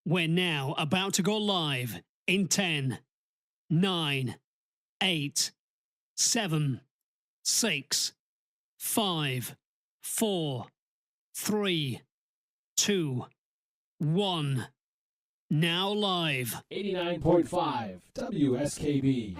We're now about to go live in 10, 9, 8, 7, 6, 5, 4, 3, 2, 1. Now live. 89.5 WSKB.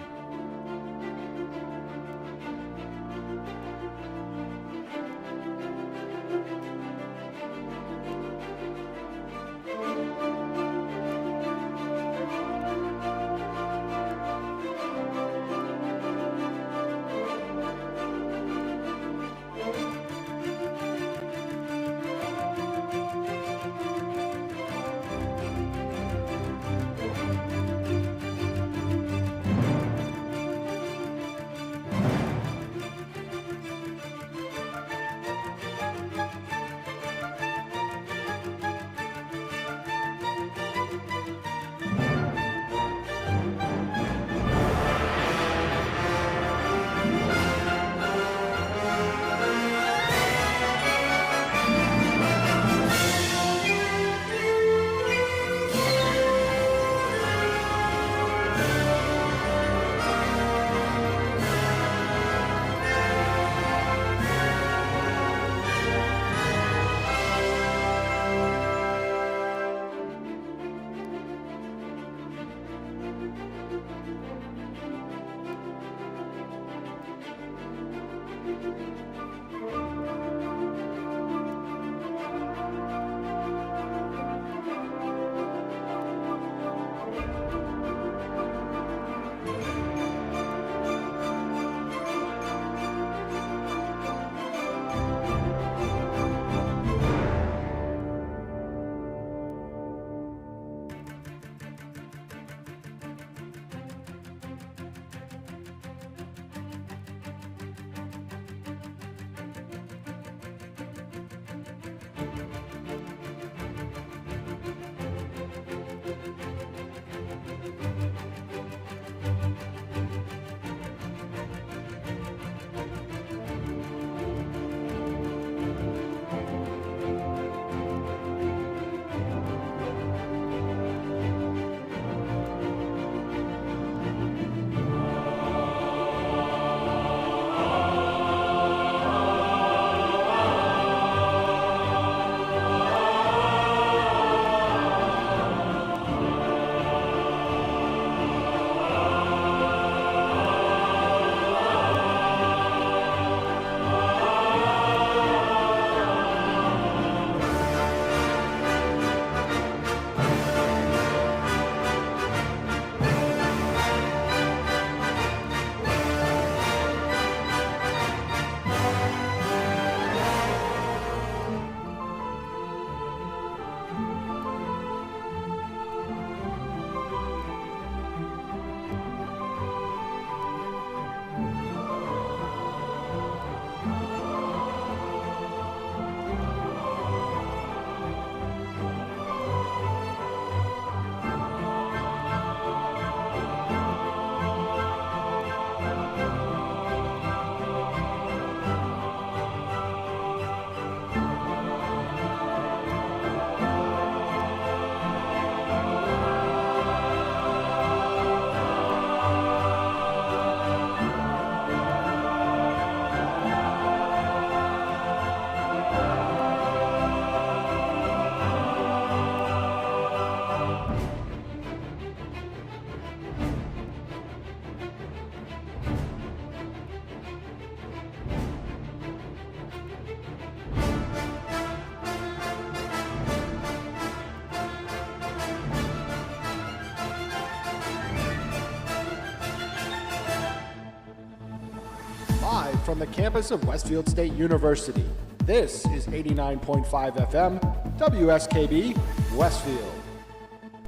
Live from the campus of Westfield State University, this is 89.5 FM, WSKB, Westfield.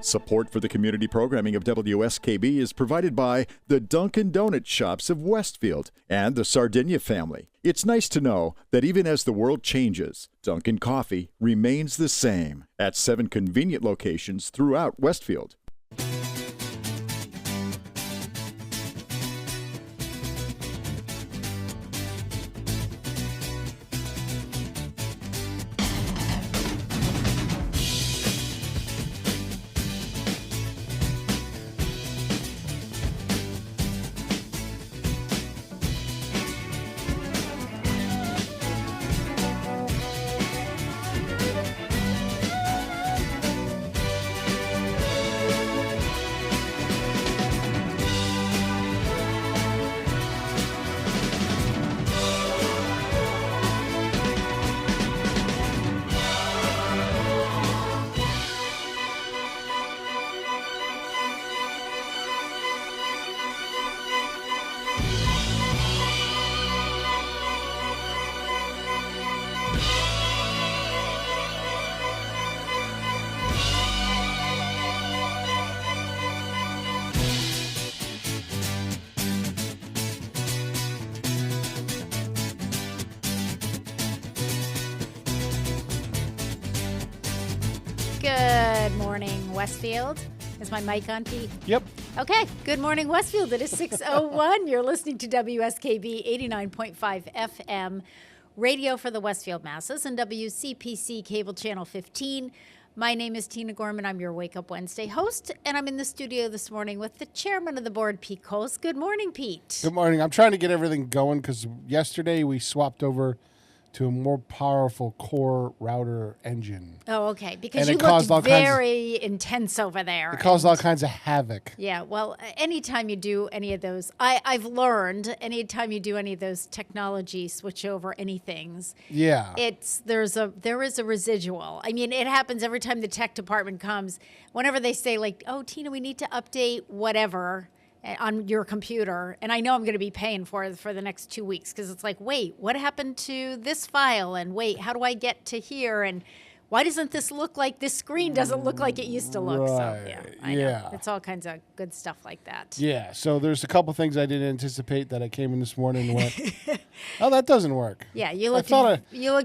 Support for the community programming of WSKB is provided by the Dunkin' Donut Shops of Westfield and the Sardinia family. It's nice to know that even as the world changes, Dunkin' Coffee remains the same at 7 convenient locations throughout Westfield. Good morning, Westfield. Is my mic on, Pete? Yep. Okay. Good morning, Westfield. It is 6:01. You're listening to WSKB 89.5 FM, radio for the Westfield masses, and WCPC cable channel 15. My name is Tina Gorman. I'm your Wake Up Wednesday host, and I'm in the studio this morning with the chairman of the board, Pete Coles. Good morning, Pete. Good morning. I'm trying to get everything going because yesterday we swapped over to a more powerful core router engine. Oh, okay. Because And you it caused all looked very intense over there. It caused all kinds of havoc. Yeah, well, anytime you do any of those, I've learned anytime you do any of those technology switch over anythings, Yeah. there is a residual. I mean, it happens every time the tech department comes. Whenever they say like, "Oh, Tina, we need to update whatever on your computer," and I know I'm going to be paying for it for the next 2 weeks because it's like, wait, what happened to this file? And wait, how do I get to here? And why doesn't this look like this screen doesn't look like it used to look? So yeah, I know. It's all kinds of good stuff like that. Yeah. So there's a couple things I didn't anticipate that I came in this morning and went, oh, that doesn't work. Yeah, you looked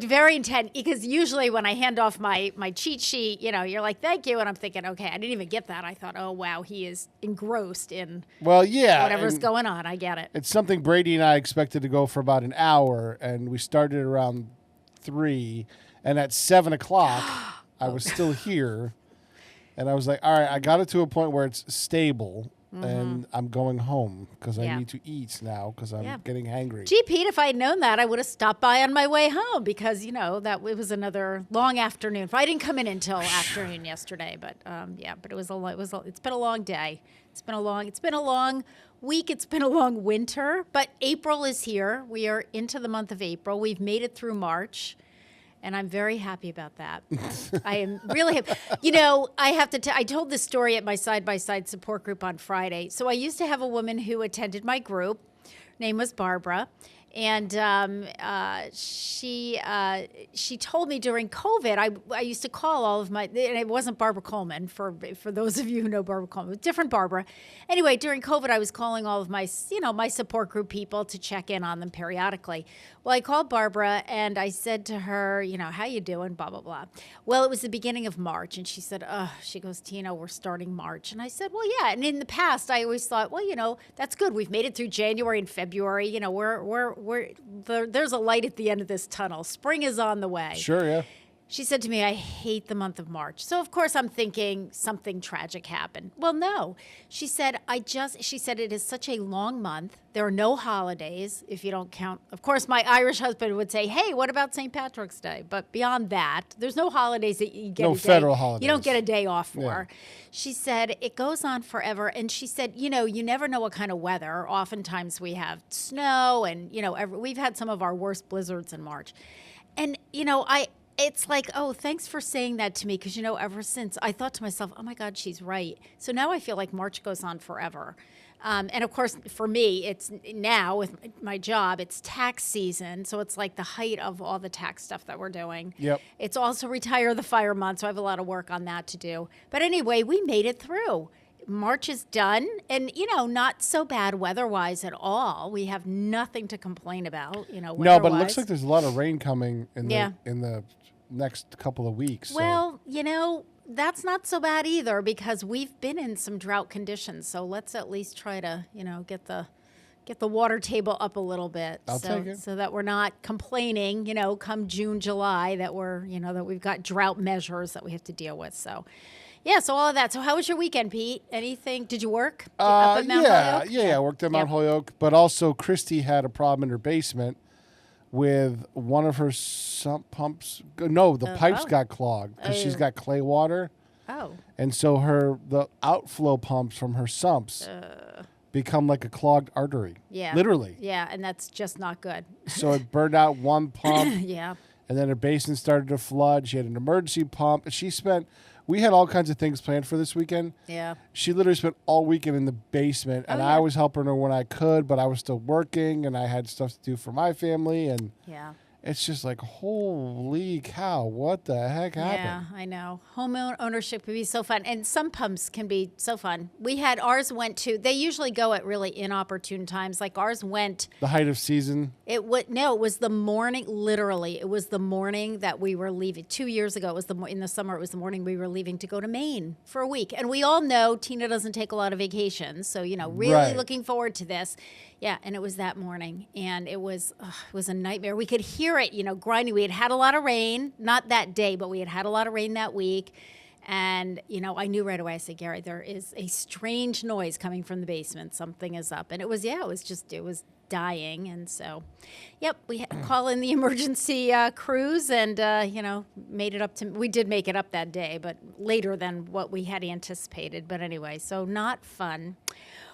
very intent because usually when I hand off my cheat sheet, you're like, thank you, and I'm thinking, okay, I didn't even get that. I thought, oh wow, he is engrossed in whatever's going on. I get it. It's something Brady and I expected to go for about an hour, and we started around 3. And at 7 o'clock, I was still here, and I was like, all right, I got it to a point where it's stable, and I'm going home because I need to eat now because I'm getting hangry. Gee, Pete, if I had known that, I would have stopped by on my way home because, that it was another long afternoon. I didn't come in until afternoon yesterday, but but it's been a long day. It's been a long week. It's been a long winter, but April is here. We are into the month of April. We've made it through March. And I'm very happy about that. I am really happy. I told this story at my side-by-side support group on Friday. So I used to have a woman who attended my group. Her name was Barbara. And she told me during COVID, I used to call all of and it wasn't Barbara Coleman, for those of you who know Barbara Coleman, it was different Barbara. Anyway, during COVID, I was calling all of my support group people to check in on them periodically. Well, I called Barbara and I said to her, how you doing, blah, blah, blah. Well, it was the beginning of March, and she said, she goes, Tina, we're starting March. And I said, well, yeah. And in the past, I always thought, well, that's good. We've made it through January and February. There's a light at the end of this tunnel. Spring is on the way. Sure, yeah. She said to me, I hate the month of March. So, of course, I'm thinking something tragic happened. Well, no. She said, it is such a long month. There are no holidays, if you don't count. Of course, my Irish husband would say, hey, what about St. Patrick's Day? But beyond that, there's no holidays that you get federal holidays. You don't get a day off for. Yeah. She said, it goes on forever. And she said, you never know what kind of weather. Oftentimes we have snow and, we've had some of our worst blizzards in March. And, it's like, oh, thanks for saying that to me because, ever since I thought to myself, oh, my God, she's right. So now I feel like March goes on forever. And, of course, for me, it's now with my job, it's tax season. So it's like the height of all the tax stuff that we're doing. Yep. It's also retire the fire month, so I have a lot of work on that to do. But anyway, we made it through. March is done and, not so bad weather-wise at all. We have nothing to complain about, No, but it looks like there's a lot of rain coming in the next couple of weeks. Well, that's not so bad either because we've been in some drought conditions. So let's at least try to, get the water table up a little bit. I'll take it. So that we're not complaining, come June, July, that that we've got drought measures that we have to deal with. So yeah, so all of that. So how was your weekend, Pete? Anything? Did you work up at Mount Holyoke? Yeah, I worked at Mount Holyoke. But also, Christy had a problem in her basement with one of her sump pumps. No, the pipes got clogged because she's got clay water. Oh. And so the outflow pumps from her sumps become like a clogged artery. Yeah. Literally. Yeah, and that's just not good. So it burned out one pump. Yeah. And then her basement started to flood. She had an emergency pump. We had all kinds of things planned for this weekend. Yeah. She literally spent all weekend in the basement, and I was helping her when I could, but I was still working, and I had stuff to do for my family, and it's just like, holy cow, what the heck Yeah, happened? I know. Home ownership can be so fun, and some pubs can be so fun. We had ours went to. They usually go at really inopportune times. Like ours went. The height of season. It was the morning. Literally, it was the morning that we were leaving. 2 years ago, it was in the summer. It was the morning we were leaving to go to Maine for a week. And we all know Tina doesn't take a lot of vacations, so really Right. looking forward to this. Yeah, and it was that morning, and it was a nightmare. We could hear it, grinding. We had a lot of rain, not that day, but we had a lot of rain that week. And, I knew right away. I said, Gary, there is a strange noise coming from the basement. Something is up. And it was dying. And so, yep, we had to call in the emergency crews and, made it up we did make it up that day, but later than what we had anticipated. But anyway, so not fun.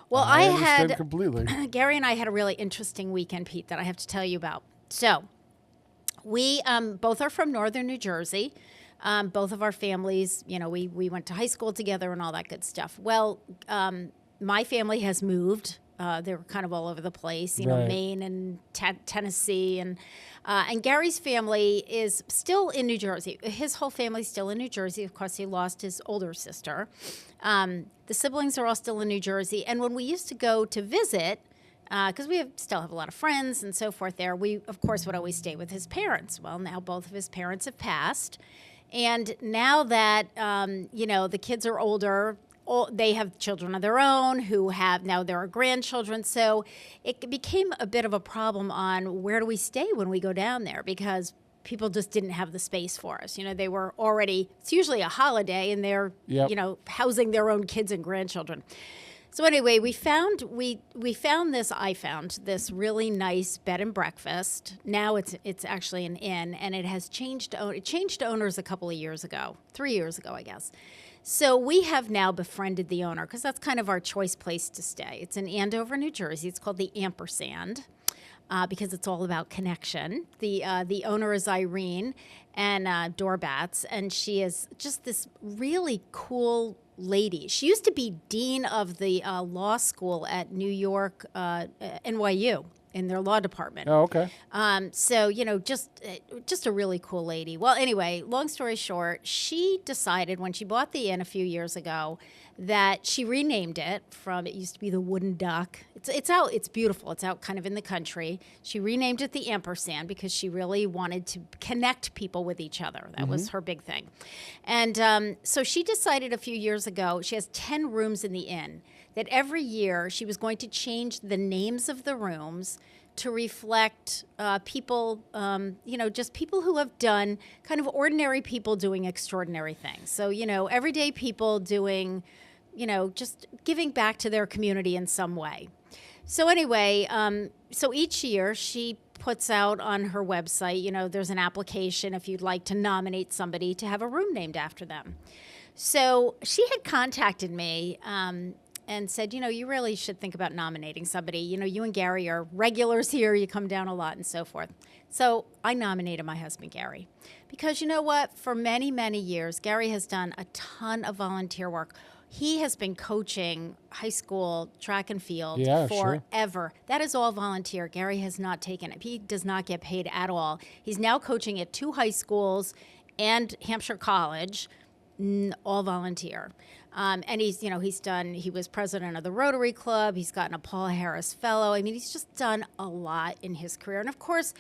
Well, I understand completely. Gary and I had a really interesting weekend, Pete, that I have to tell you about. So we both are from northern New Jersey. Both of our families, we went to high school together and all that good stuff. Well, my family has moved. They were kind of all over the place, Right. Maine and Tennessee. And Gary's family is still in New Jersey. His whole family's still in New Jersey. Of course, he lost his older sister. The siblings are all still in New Jersey. And when we used to go to visit, because we still have a lot of friends and so forth there, we, of course, would always stay with his parents. Well, now both of his parents have passed. And now that, the kids are older, they have children of their own who have now there are grandchildren. So it became a bit of a problem on where do we stay when we go down there, because people just didn't have the space for us. They were already, it's usually a holiday and they're, Yep. housing their own kids and grandchildren. So anyway, I found this really nice bed and breakfast. Now it's actually an inn, and it has changed owners a couple of years ago, 3 years ago, I guess. So we have now befriended the owner because that's kind of our choice place to stay. It's in Andover, New Jersey. It's called the Ampersand. Because it's all about connection. The owner is Irene and Dorbats, and she is just this really cool lady. She used to be dean of the law school at New York, NYU, in their law department. Oh, okay. So, just a really cool lady. Well, anyway, long story short, she decided when she bought the inn a few years ago that she renamed it from, it used to be the Wooden Duck. It's beautiful. It's out kind of in the country. She renamed it the Ampersand because she really wanted to connect people with each other. That was her big thing. And so she decided a few years ago, she has 10 rooms in the inn, that every year she was going to change the names of the rooms to reflect people, just people who have done, kind of ordinary people doing extraordinary things. So, everyday people doing, just giving back to their community in some way. So anyway, so each year she puts out on her website, there's an application if you'd like to nominate somebody to have a room named after them. So she had contacted me and said, you really should think about nominating somebody. You and Gary are regulars here. You come down a lot and so forth. So I nominated my husband, Gary, because you know what? For many, many years, Gary has done a ton of volunteer work. He has been coaching high school track and field forever. Sure. That is all volunteer. Gary has not taken it. He does not get paid at all. He's now coaching at 2 high schools and Hampshire College, all volunteer. And he was president of the Rotary Club. He's gotten a Paul Harris Fellow. I mean, he's just done a lot in his career. And of course,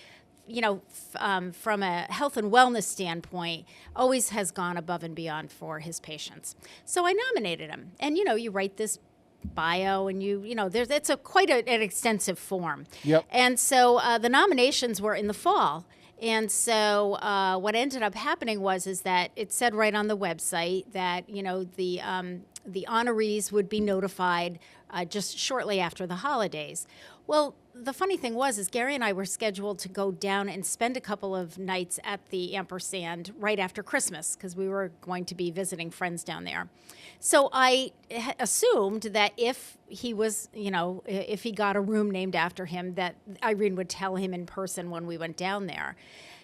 from a health and wellness standpoint, always has gone above and beyond for his patients. So I nominated him. And, you write this bio and it's quite an extensive form. Yep. And so the nominations were in the fall. And so what ended up happening is that it said right on the website that, the honorees would be notified just shortly after the holidays. Well, the funny thing is Gary and I were scheduled to go down and spend a couple of nights at the Ampersand right after Christmas because we were going to be visiting friends down there. So I assumed that if he was, if he got a room named after him, that Irene would tell him in person when we went down there.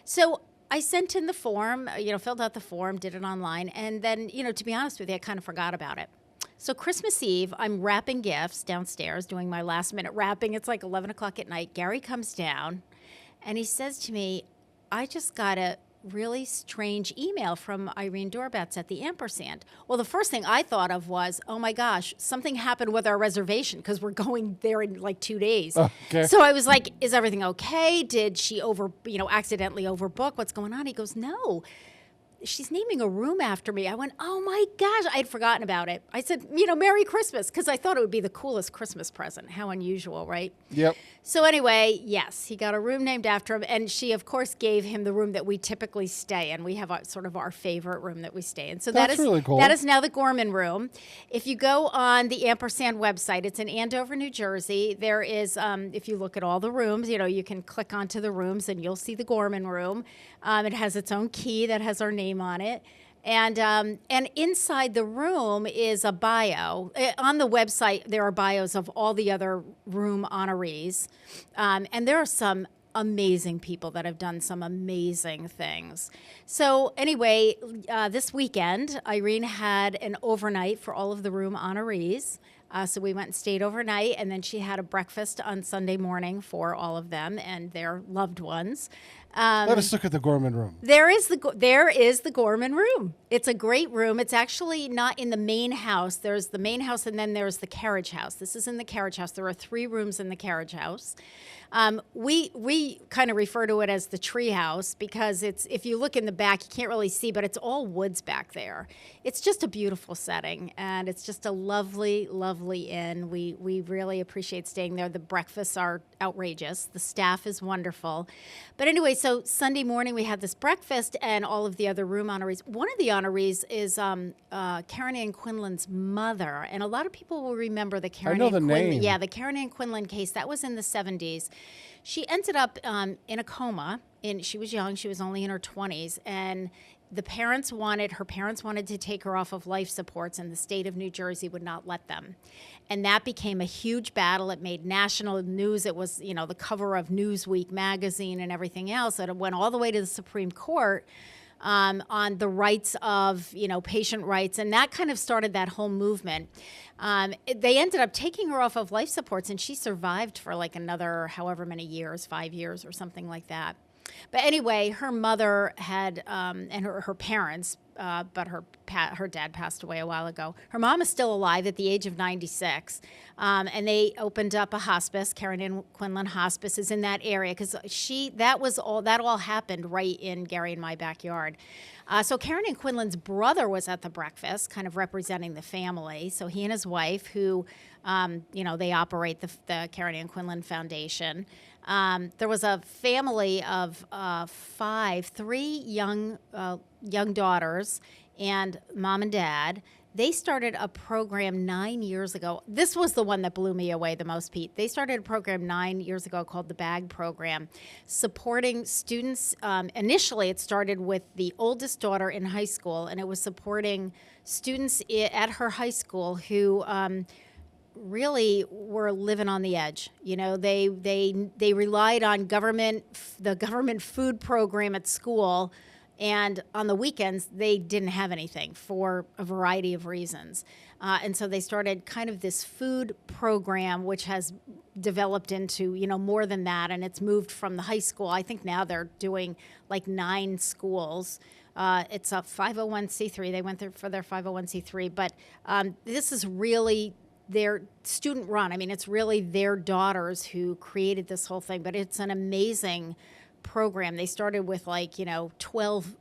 So I sent in the form, filled out the form, did it online, and then, to be honest with you, I kind of forgot about it. So Christmas Eve, I'm wrapping gifts downstairs, doing my last minute wrapping. It's like 11 o'clock at night. Gary comes down and he says to me, I just got a really strange email from Irene Dorbetz at the Ampersand. Well, the first thing I thought of was, oh my gosh, something happened with our reservation because we're going there in like 2 days. Okay. So I was like, is everything okay? Did she accidentally overbook? What's going on? He goes, no. She's naming a room after me. I went, oh my gosh, I had forgotten about it. I said, Merry Christmas, because I thought it would be the coolest Christmas present. How unusual, right? Yep. So anyway, yes, he got a room named after him, and she, of course, gave him the room that we typically stay in. We have sort of our favorite room that we stay in. So That's really cool. That is now the Gorman Room. If you go on the Ampersand website, it's in Andover, New Jersey. There is, if you look at all the rooms, you can click onto the rooms, and you'll see the Gorman Room. It has its own key that has our name on it. And inside the room is a bio. On the website, there are bios of all the other room honorees. And there are some amazing people that have done some amazing things. So anyway, this weekend, Irene had an overnight for all of the room honorees. So we went and stayed overnight, and then she had a breakfast on Sunday morning for all of them and their loved ones. Let us look at the Gorman Room. There is the Gorman Room. It's a great room. It's actually not in the main house. There's the main house, and then there's the carriage house. This is in the carriage house. There are 3 rooms in the carriage house. We kind of refer to it as the tree house because if you look in the back, you can't really see, but it's all woods back there. It's just a beautiful setting, and it's just a lovely, lovely inn. We really appreciate staying there. The breakfasts are outrageous. The staff is wonderful. But anyway, so Sunday morning we had this breakfast and all of the other room honorees. One of the honorees is Karen Ann Quinlan's mother, and a lot of people will remember the Karen know Ann the Quinlan. name. Yeah, the Karen Ann Quinlan case. That was in the 70s. She ended up in a coma, and she was young. She was only in her 20s, and her parents wanted to take her off of life supports, and the state of New Jersey would not let them. And that became a huge battle. It made national news. It was, the cover of Newsweek magazine and everything else. And it went all the way to the Supreme Court on the rights of, patient rights. And that kind of started that whole movement. They ended up taking her off of life supports, and she survived for like another however many years, 5 years or something like that. But anyway, her mother had, and her parents, but her dad passed away a while ago. Her mom is still alive at the age of 96, and they opened up a hospice. Karen Ann Quinlan Hospice is in that area because that all happened right in Gary and my backyard. So Karen Ann Quinlan's brother was at the breakfast, kind of representing the family. So he and his wife, who, they operate the Karen Ann Quinlan Foundation. There was a family of 3 young daughters and mom and dad. They started a program 9 years ago. This was the one that blew me away the most, Pete. They started a program 9 years ago called the BAG program, supporting students. Initially, it started with the oldest daughter in high school, and it was supporting students at her high school who really were living on the edge. They relied on the government food program at school, and on the weekends they didn't have anything for a variety of reasons. And so they started kind of this food program, which has developed into more than that, and it's moved from the high school. I think now they're doing like 9 schools. It's a 501c3. They went there for their 501c3, but this is really their student run. I mean, it's really their daughters who created this whole thing, but it's an amazing program. They started with 12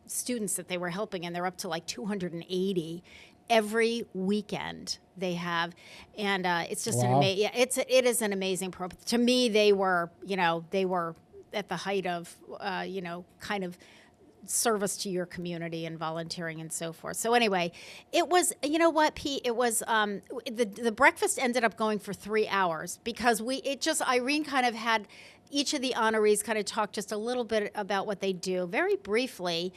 students that they were helping, and they're up to like 280 every weekend they have. And it's just Wow. it is an amazing program. To me, they were at the height of, kind of service to your community and volunteering and so forth. So anyway, it was, Pete, it was, the breakfast ended up going for 3 hours because Irene kind of had each of the honorees kind of talk just a little bit about what they do very briefly.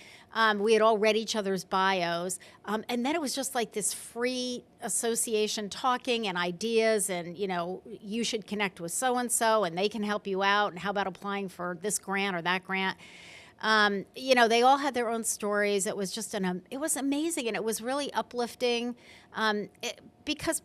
We had all read each other's bios. And then it was just like this free association talking and ideas and, you should connect with so-and-so and they can help you out. And how about applying for this grant or that grant? They all had their own stories. It was just it was amazing, and it was really uplifting because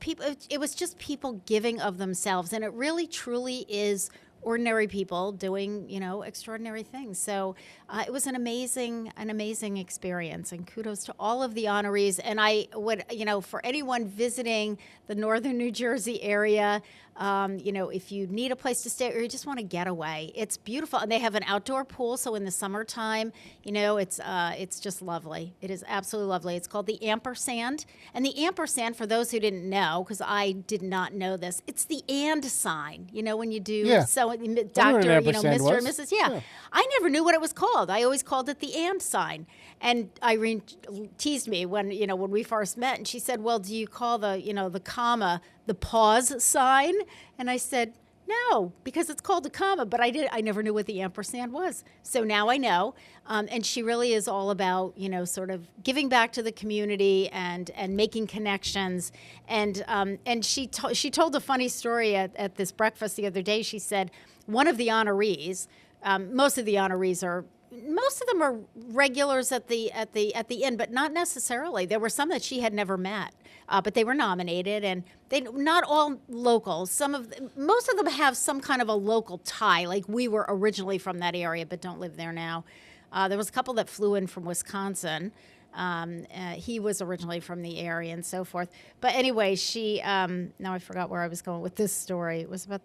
it was just people giving of themselves, and it really truly is ordinary people doing, extraordinary things. So it was an amazing experience, and kudos to all of the honorees. And I would, for anyone visiting the northern New Jersey area, if you need a place to stay or you just want to get away, it's beautiful. And they have an outdoor pool, so in the summertime, it's just lovely. It is absolutely lovely. It's called the Ampersand. And the Ampersand, for those who didn't know, because I did not know this, it's the and sign. When you do Doctor, Mr. and Mrs. Yeah. I never knew what it was called. I always called it the and sign. And Irene teased me when we first met, and she said, "Well, do you call the comma the pause sign?" And I said, "No, because it's called a comma," but I never knew what the ampersand was. So now I know. And she really is all about, sort of giving back to the community and making connections. And she told a funny story at this breakfast the other day. She said one of the honorees, most of them are regulars at the inn, but not necessarily. There were some that she had never met, but they were nominated, and they not all local. Most of them have some kind of a local tie, like we were originally from that area, but don't live there now. There was a couple that flew in from Wisconsin. He was originally from the area and so forth. But anyway, she now I forgot where I was going with this story. It was about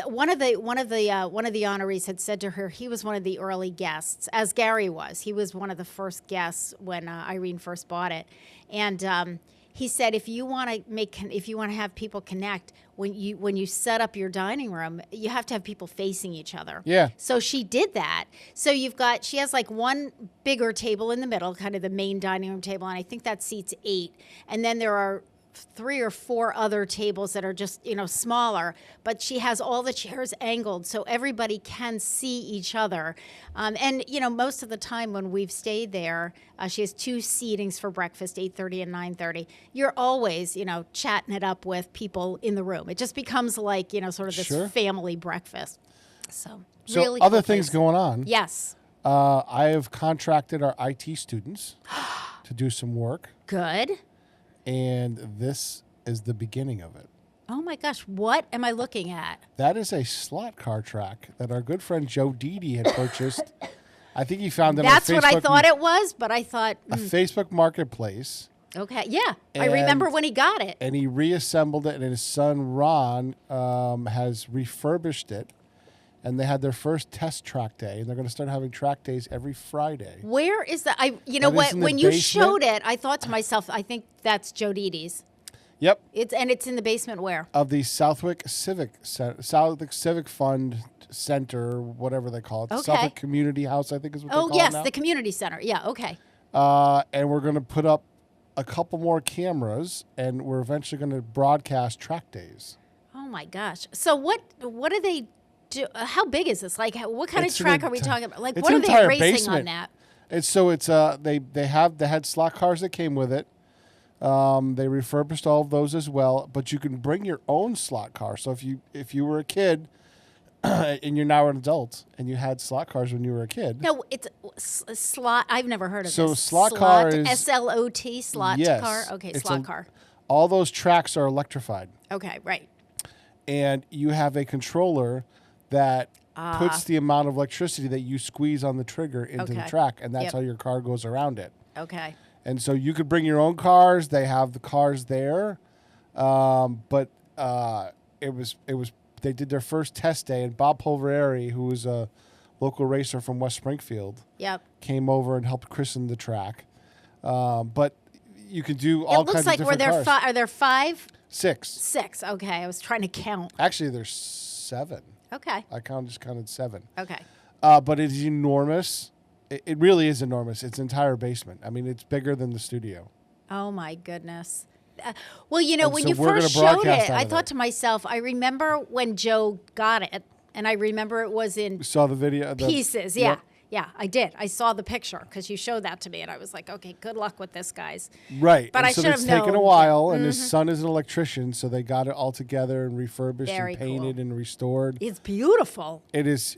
one of the honorees had said to her he was one of the early guests, as Gary was. He was one of the first guests when Irene first bought it, and he said if you want to have people connect, when you set up your dining room, you have to have people facing each other. Yeah. So she did that. So she has like one bigger table in the middle, kind of the main dining room table, and I think that seats 8. And then there are 3 or 4 other tables that are just, smaller, but she has all the chairs angled so everybody can see each other. And, most of the time when we've stayed there, she has 2 seatings for breakfast, 8:30 and 9:30. You're always, chatting it up with people in the room. It just becomes like, sort of this family breakfast. So really other cool things place. going on. Yes. I have contracted our IT students to do some work. Good. And this is the beginning of it. Oh my gosh, what am I looking at? That is a slot car track that our good friend Joe Didi had purchased. I think he found it on Facebook. That's what I thought it was, but I thought... A Facebook marketplace. Okay, yeah. I remember when he got it. And he reassembled it, and his son, Ron, has refurbished it. And they had their first test track day, and they're going to start having track days every Friday. Where is that? When you basement. showed it, I thought to myself, I think that's Joe Didi's. Yep. It's in the basement where? Of the Southwick Civic Fund Center, whatever they call it. Okay. Southwick Community House, I think is what they call it now. The community center. Yeah, okay. And we're going to put up a couple more cameras, and we're eventually going to broadcast track days. Oh my gosh. So what do they do? How big is this? Like, what kind of track are we talking about? Like, what are they racing basement. on that? They had slot cars that came with it. They refurbished all of those as well, but you can bring your own slot car. So if you were a kid and you're now an adult and you had slot cars when you were a kid. No, it's slot. I've never heard of so this. Slot car is SLOT slot yes, car. Okay, slot car. All those tracks are electrified. Okay, right. And you have a controller that puts the amount of electricity that you squeeze on the trigger into the track, and that's how your car goes around it. Okay. And so you could bring your own cars. They have the cars there, but they did their first test day, and Bob Pulverieri, who was a local racer from West Springfield, came over and helped christen the track. But you can do all kinds of different cars. Are there 5? 6. 6. Okay, I was trying to count. Actually, there's 7. Okay. I just counted 7. Okay. But it is enormous. It really is enormous. It's an entire basement. I mean, it's bigger than the studio. Oh, my goodness. When you we're first gonna showed broadcast it, out I of thought it. to myself, I remember when Joe got it, and I remember it was in You saw the video? pieces. Yep. Yeah, I did. I saw the picture because you showed that to me, and I was like, okay, good luck with this, guys. Right. But and I so should it's have known. taken a while, and his son is an electrician, so they got it all together and refurbished Very and painted cool. and restored. It's beautiful. It is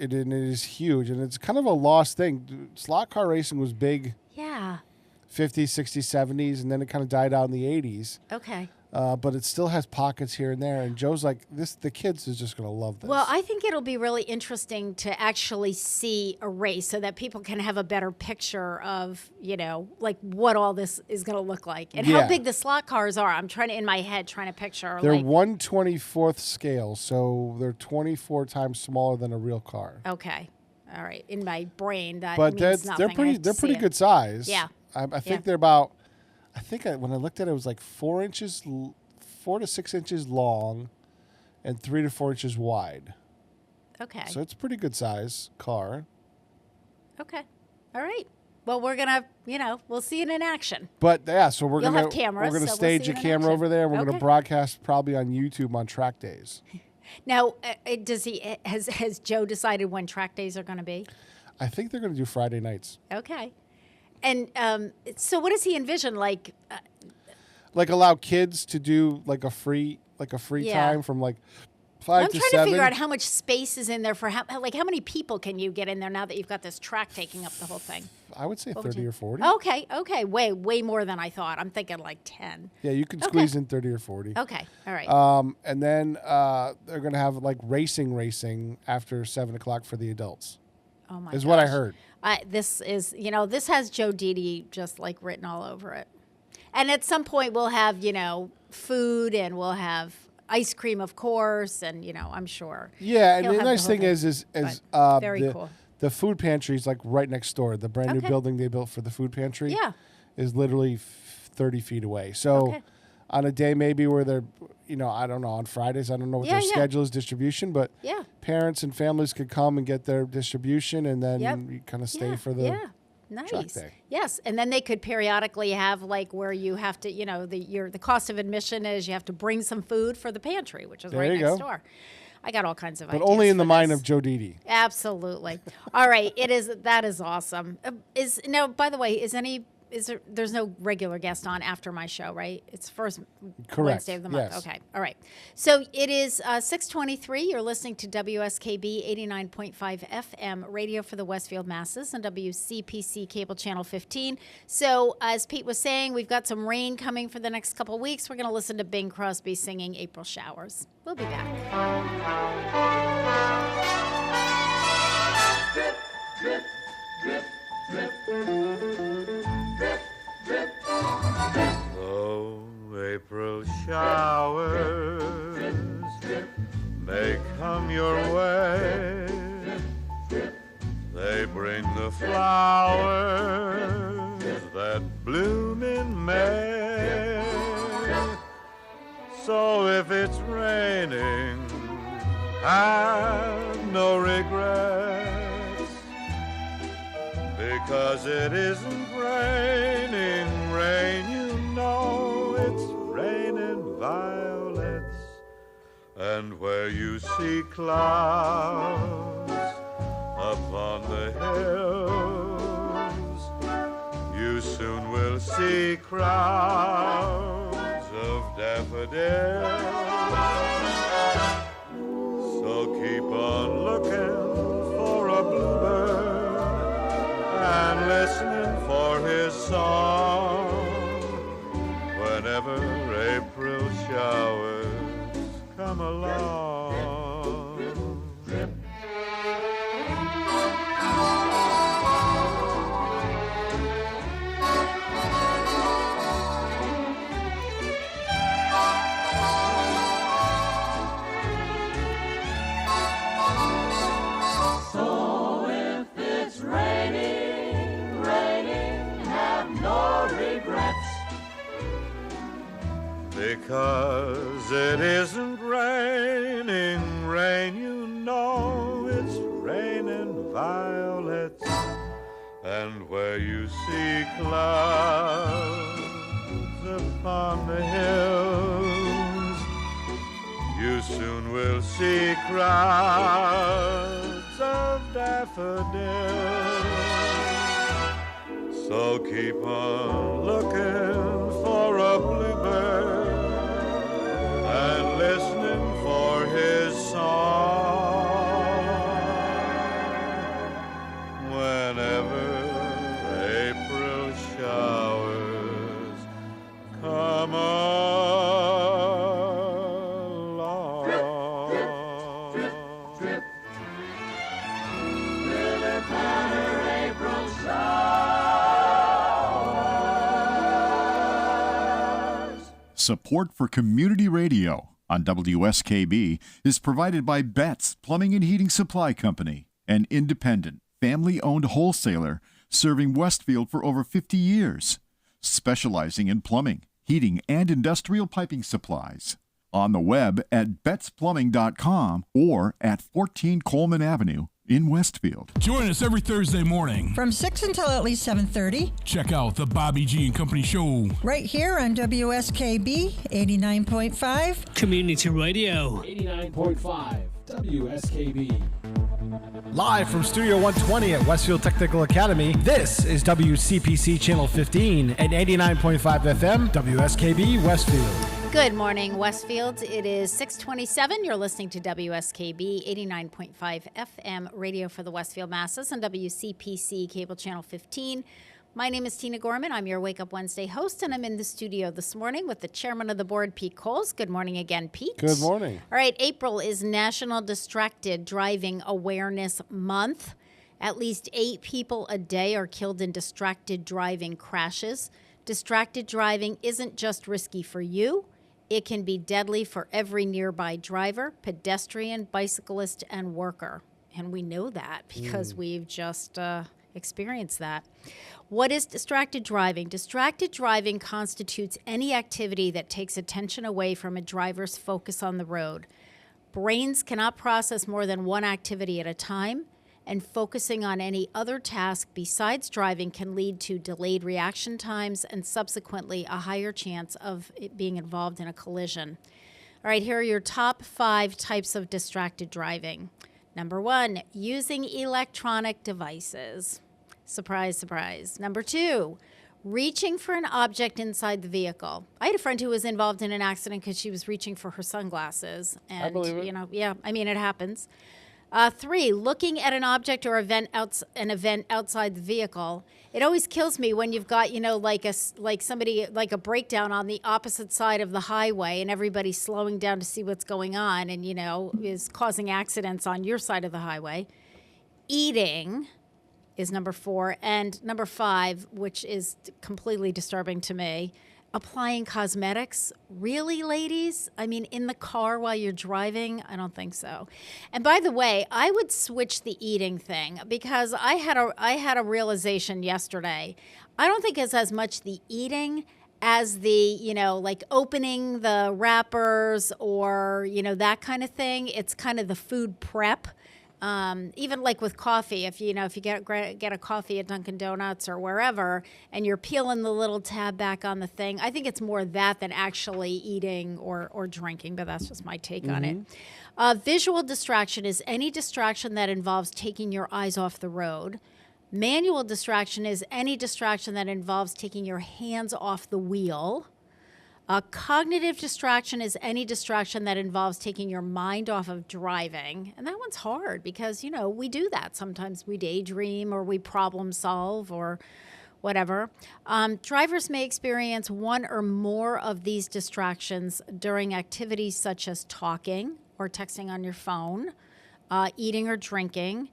huge, and it's kind of a lost thing. Slot car racing was big Yeah. 50s, 60s, 70s, and then it kind of died out in the 80s. Okay. but it still has pockets here and there. And Joe's like, the kids is just going to love this. Well, I think it'll be really interesting to actually see a race so that people can have a better picture of, like what all this is going to look like and how big the slot cars are. I'm in my head, trying to picture. They're 1/24th scale, so they're 24 times smaller than a real car. Okay. All right. In my brain, that But means nothing. they're pretty good size. Yeah. I think they're about. I think when I looked at it, it was like 4 to 6 inches long, and 3 to 4 inches wide. Okay. So it's a pretty good size car. Okay. All right. Well, we're gonna, we'll see it in action. But yeah, so we're You'll gonna have cameras, we're gonna so we'll stage see a it in camera action. over there. And we're Okay. gonna broadcast probably on YouTube on track days. Now, has Joe decided when track days are going to be? I think they're gonna do Friday nights. Okay. And so, what does he envision? Like Allow kids to do like a free time from like 5 I'm to trying 7. to figure out how much space is in there for how many people can you get in there now that you've got this track taking up the whole thing? I would say What would 30 you- or 40. Okay, way more than I thought. I'm thinking like 10. Yeah, you can squeeze in 30 or 40. Okay, all right. And then they're gonna have like racing after 7 o'clock for the adults. Oh my! Is what I gosh. heard. This is this has Joe Didi just like written all over it. And at some point we'll have food and we'll have ice cream, of course, and I'm sure. Yeah, and he'll the have nice whole thing is very cool. The food pantry is like right next door. The brand new Okay. building they built for the food pantry Yeah. is literally 30 feet away. So Okay. on a day maybe where they're, I don't know, on Fridays, I don't know what Yeah, their yeah. schedule is distribution, but Yeah. parents and families could come and get their distribution and then Yep. you kind of stay Yeah, for the yeah. Nice. track day. Yes, and then they could periodically have like where you have to, the cost of admission is you have to bring some food for the pantry, which is There right you next go. door. I got all kinds of But ideas. only in the for mind this. of Joe Didi. Absolutely. All right, that is awesome. By the way, there's no regular guest on after my show, right? It's first Correct, Wednesday of the month. yes. Okay. All right. So it is 6:23. You're listening to WSKB 89.5 FM radio for the Westfield masses and WCPC cable channel 15. So as Pete was saying, we've got some rain coming for the next couple of weeks. We're going to listen to Bing Crosby singing April Showers. We'll be back. Oh, April showers may come your way. They bring the flowers that bloom in May. So if it's raining, have no regrets, because it isn't raining rain, you know it's raining violets. And where you see clouds upon the hills, you soon will see crowds of daffodils. So keep on looking for a bluebird and listening for his song whenever April showers come along. Because it isn't raining rain, you know it's raining violets. And where you see clouds upon the hills, you soon will see crowds of daffodils. So keep on looking for a bluebird and listening for his song whenever April showers come on. Support for community radio on WSKB is provided by Betts Plumbing and Heating Supply Company, an independent, family-owned wholesaler serving Westfield for over 50 years, specializing in plumbing, heating, and industrial piping supplies. On the web at bettsplumbing.com or at 14 Coleman Avenue in Westfield. Join us every Thursday morning from 6 until at least 7:30. Check out the Bobby G and Company Show right here on WSKB 89.5 Community Radio. 89.5 WSKB. Live from Studio 120 at Westfield Technical Academy, this is WCPC Channel 15 at 89.5 FM, WSKB Westfield. Good morning, Westfield. It is 6:27. You're listening to WSKB 89.5 FM radio for the Westfield masses and WCPC Cable Channel 15. My name is Tina Gorman. I'm your Wake Up Wednesday host, and I'm in the studio this morning with the chairman of the board, Pete Coles. Good morning again, Pete. Good morning. All right, April is National Distracted Driving Awareness Month. At least 8 people a day are killed in distracted driving crashes. Distracted driving isn't just risky for you. It can be deadly for every nearby driver, pedestrian, bicyclist, and worker. And we know that because we've just experienced that. What is distracted driving? Distracted driving constitutes any activity that takes attention away from a driver's focus on the road. Brains cannot process more than one activity at a time, and focusing on any other task besides driving can lead to delayed reaction times and subsequently a higher chance of it being involved in a collision. All right, here are your top 5 types of distracted driving. Number 1, using electronic devices. Surprise, surprise. Number 2, reaching for an object inside the vehicle. I had a friend who was involved in an accident because she was reaching for her sunglasses. And, I believe it. It happens. 3, looking at an object or an event outside the vehicle. It always kills me when you've got, like a breakdown on the opposite side of the highway and everybody's slowing down to see what's going on and, is causing accidents on your side of the highway. Eating is number 4. And number 5, which is completely disturbing to me, applying cosmetics. Really, ladies? I mean, in the car while you're driving? I don't think so. And by the way, I would switch the eating thing because I had a realization yesterday. I don't think it's as much the eating as the, like opening the wrappers or, that kind of thing. It's kind of the food prep. Even like with coffee, if you get a coffee at Dunkin' Donuts or wherever, and you're peeling the little tab back on the thing, I think it's more that than actually eating or drinking. But that's just my take on it. Visual distraction is any distraction that involves taking your eyes off the road. Manual distraction is any distraction that involves taking your hands off the wheel. Cognitive distraction is any distraction that involves taking your mind off of driving. And that one's hard because, we do that. Sometimes we daydream or we problem solve or whatever. Drivers may experience one or more of these distractions during activities such as talking or texting on your phone, eating or drinking,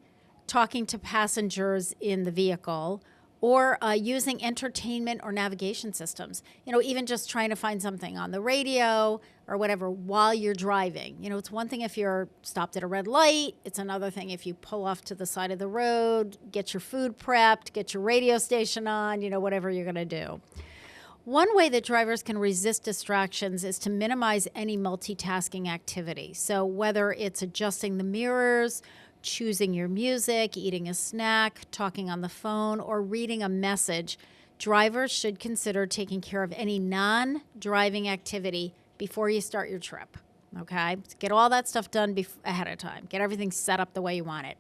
talking to passengers in the vehicle, or using entertainment or navigation systems. Even just trying to find something on the radio or whatever while you're driving. It's one thing if you're stopped at a red light. It's another thing if you pull off to the side of the road, get your food prepped, get your radio station on, whatever you're going to do. One way that drivers can resist distractions is to minimize any multitasking activity. So whether it's adjusting the mirrors, choosing your music, eating a snack, talking on the phone, or reading a message, drivers should consider taking care of any non-driving activity before you start your trip, okay? Get all that stuff done ahead of time. Get everything set up the way you want it.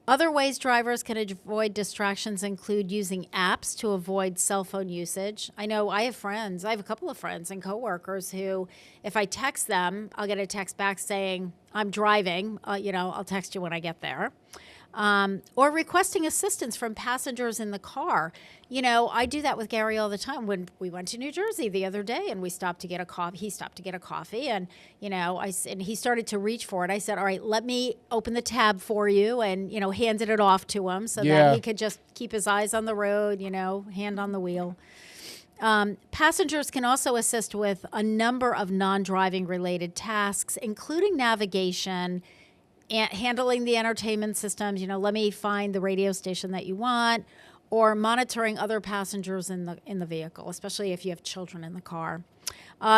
Other ways drivers can avoid distractions include using apps to avoid cell phone usage. I know I have a couple of friends and coworkers who, if I text them, I'll get a text back saying, I'm driving, I'll text you when I get there. Or requesting assistance from passengers in the car. I do that with Gary all the time. When we went to New Jersey the other day and we stopped to get a coffee, he stopped to get a coffee and, and he started to reach for it. I said, all right, let me open the tab for you and, handed it off to him so that he could just keep his eyes on the road, hand on the wheel. Passengers can also assist with a number of non-driving related tasks, including navigation, and handling the entertainment systems. Let me find the radio station that you want, or monitoring other passengers in the vehicle, especially if you have children in the car.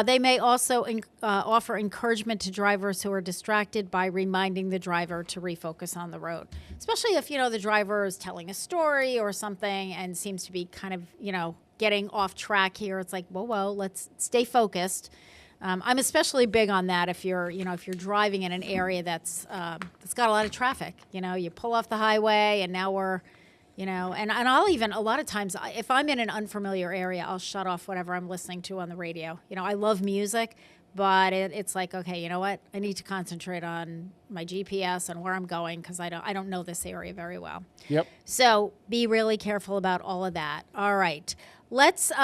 They may also offer encouragement to drivers who are distracted by reminding the driver to refocus on the road, especially if, the driver is telling a story or something and seems to be kind of, getting off track here. It's like, whoa, let's stay focused. I'm especially big on that if you're driving in an area that's got a lot of traffic. You pull off the highway and now we're, and I'll even, a lot of times, if I'm in an unfamiliar area, I'll shut off whatever I'm listening to on the radio. I love music, but it's like, okay, you know what? I need to concentrate on my GPS and where I'm going because I don't know this area very well. Yep. So be really careful about all of that. All right. Let's, to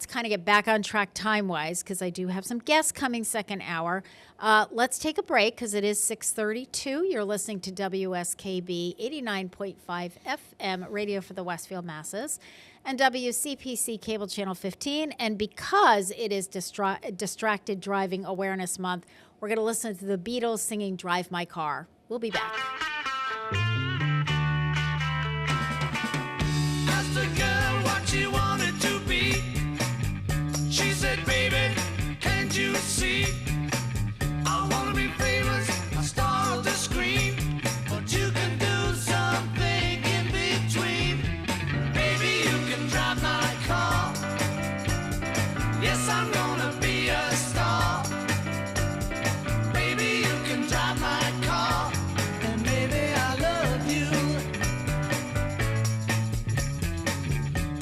kind of get back on track time-wise, because I do have some guests coming second hour. Let's take a break because it is 6:32. You're listening to WSKB 89.5 FM, radio for the Westfield masses, and WCPC Cable Channel 15. And because it is Distracted Driving Awareness Month, we're going to listen to the Beatles singing Drive My Car. We'll be back. Asked a girl what she wanted to be. She said, baby, can't you see? I want to be famous, a star of the screen, but you can do something in between. Baby, you can drive my car. Yes, I'm gonna be a star. Baby, you can drive my car, and maybe I love you.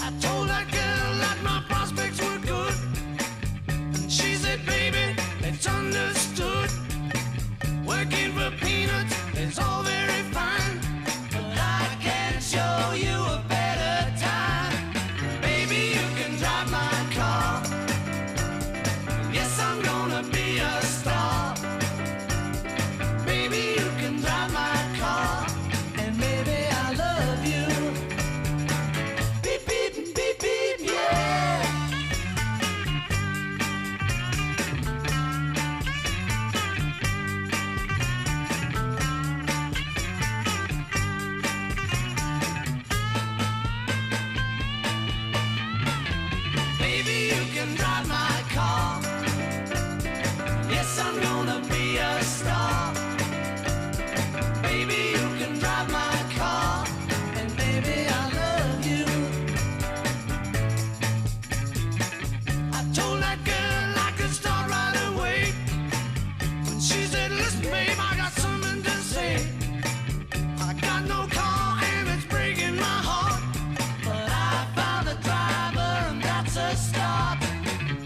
I told that girl that my prospects were good, and she said, baby, it's understood. Working for peanuts is all very fine, but I can show you a better time. Baby, you can drive my car. Yes, I'm gonna be a star. Baby, you can drive my car, and maybe I love you. Beep, beep, beep, beep, yeah. Baby, you can drive my car. Yes, I'm gonna be a star. Baby, you can drive my car, and baby, I love you. I told that girl I could start right away. When she said, listen, babe, I got something to say. I got no car and it's breaking my heart, but I found a driver and that's a start.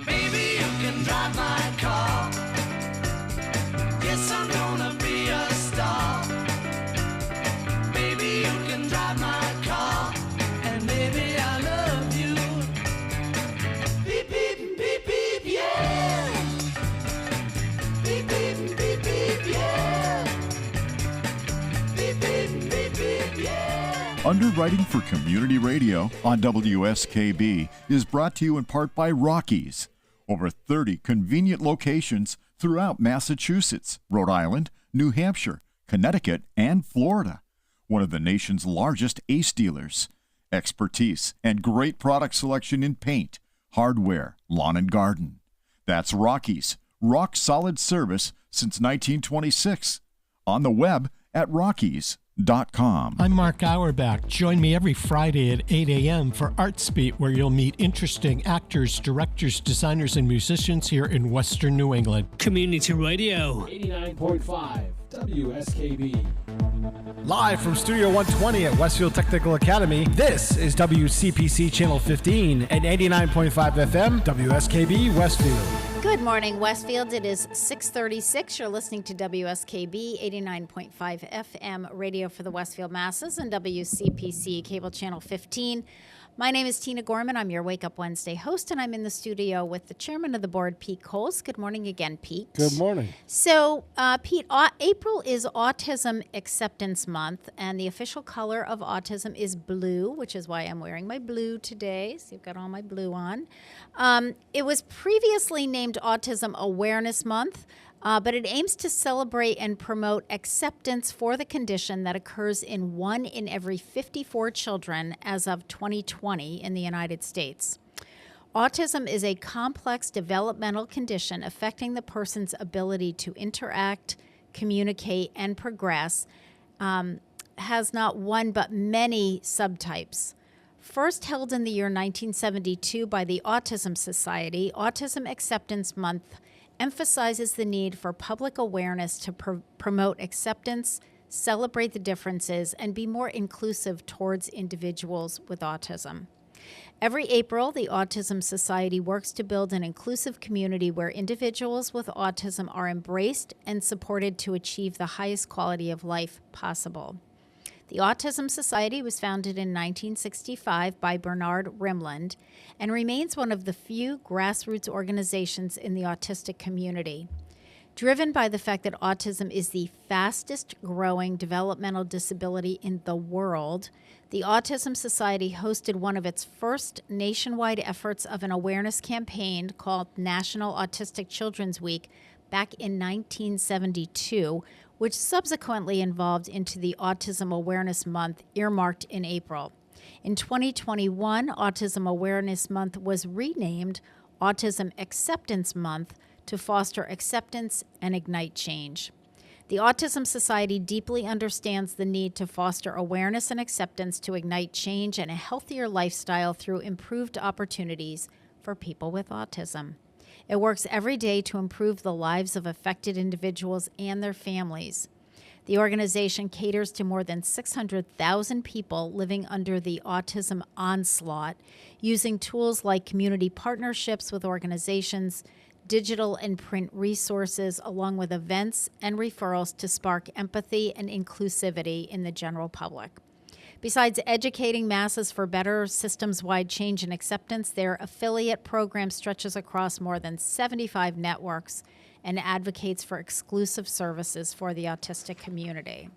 Baby, you can drive my car. Yes, I'm gonna be a star. Baby, you can drive my car, and maybe I love you. Beep, beep, beep, beep, yeah. Beep, beep, beep, beep, yeah. Beep, beep, beep, beep, yeah. Underwriting for Community Radio on WSKB is brought to you in part by Rockies. Over 30 convenient locations throughout Massachusetts, Rhode Island, New Hampshire, Connecticut, and Florida. One of the nation's largest ACE dealers. Expertise and great product selection in paint, hardware, lawn and garden. That's Rockies. Rock solid service since 1926. On the web at Rockies.com. I'm Mark Auerbach. Join me every Friday at 8 a.m. for ArtSpeak, where you'll meet interesting actors, directors, designers, and musicians here in Western New England. Community Radio. 89.5 WSKB. Live from Studio 120 at Westfield Technical Academy, this is WCPC Channel 15 and 89.5 FM, WSKB Westfield. Good morning, Westfield. It is 6:36. You're listening to WSKB 89.5 FM, radio for the Westfield masses, and WCPC Cable Channel 15. My name is Tina Gorman. I'm your Wake Up Wednesday host, and I'm in the studio with the chairman of the board, Pete Coles. Good morning again, Pete. Good morning. So, Pete, April is Autism Acceptance Month, and the official color of autism is blue, which is why I'm wearing my blue today. So you've got all my blue on. It was previously named Autism Awareness Month, but it aims to celebrate and promote acceptance for the condition that occurs in 1 in every 54 children as of 2020 in the United States. Autism is a complex developmental condition affecting the person's ability to interact, communicate, and progress, has not one but many subtypes. First held in the year 1972 by the Autism Society, Autism Acceptance Month emphasizes the need for public awareness to promote acceptance, celebrate the differences, and be more inclusive towards individuals with autism. Every April, the Autism Society works to build an inclusive community where individuals with autism are embraced and supported to achieve the highest quality of life possible. The Autism Society was founded in 1965 by Bernard Rimland and remains one of the few grassroots organizations in the autistic community. Driven by the fact that autism is the fastest growing developmental disability in the world, the Autism Society hosted one of its first nationwide efforts of an awareness campaign called National Autistic Children's Week back in 1972, which subsequently evolved into the Autism Awareness Month, earmarked in April. In 2021, Autism Awareness Month was renamed Autism Acceptance Month to foster acceptance and ignite change. The Autism Society deeply understands the need to foster awareness and acceptance to ignite change and a healthier lifestyle through improved opportunities for people with autism. It works every day to improve the lives of affected individuals and their families. The organization caters to more than 600,000 people living under the autism onslaught, using tools like community partnerships with organizations, digital and print resources, along with events and referrals to spark empathy and inclusivity in the general public. Besides educating masses for better systems-wide change and acceptance, their affiliate program stretches across more than 75 networks and advocates for exclusive services for the autistic community.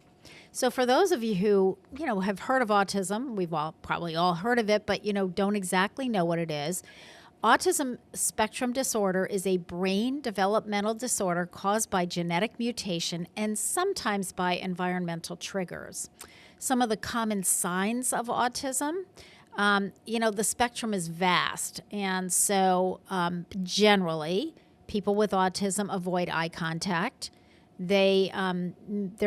So for those of you who, have heard of autism, we've probably all heard of it, but, don't exactly know what it is. Autism spectrum disorder is a brain developmental disorder caused by genetic mutation and sometimes by environmental triggers. Some of the common signs of autism, the spectrum is vast. And so generally, people with autism avoid eye contact. There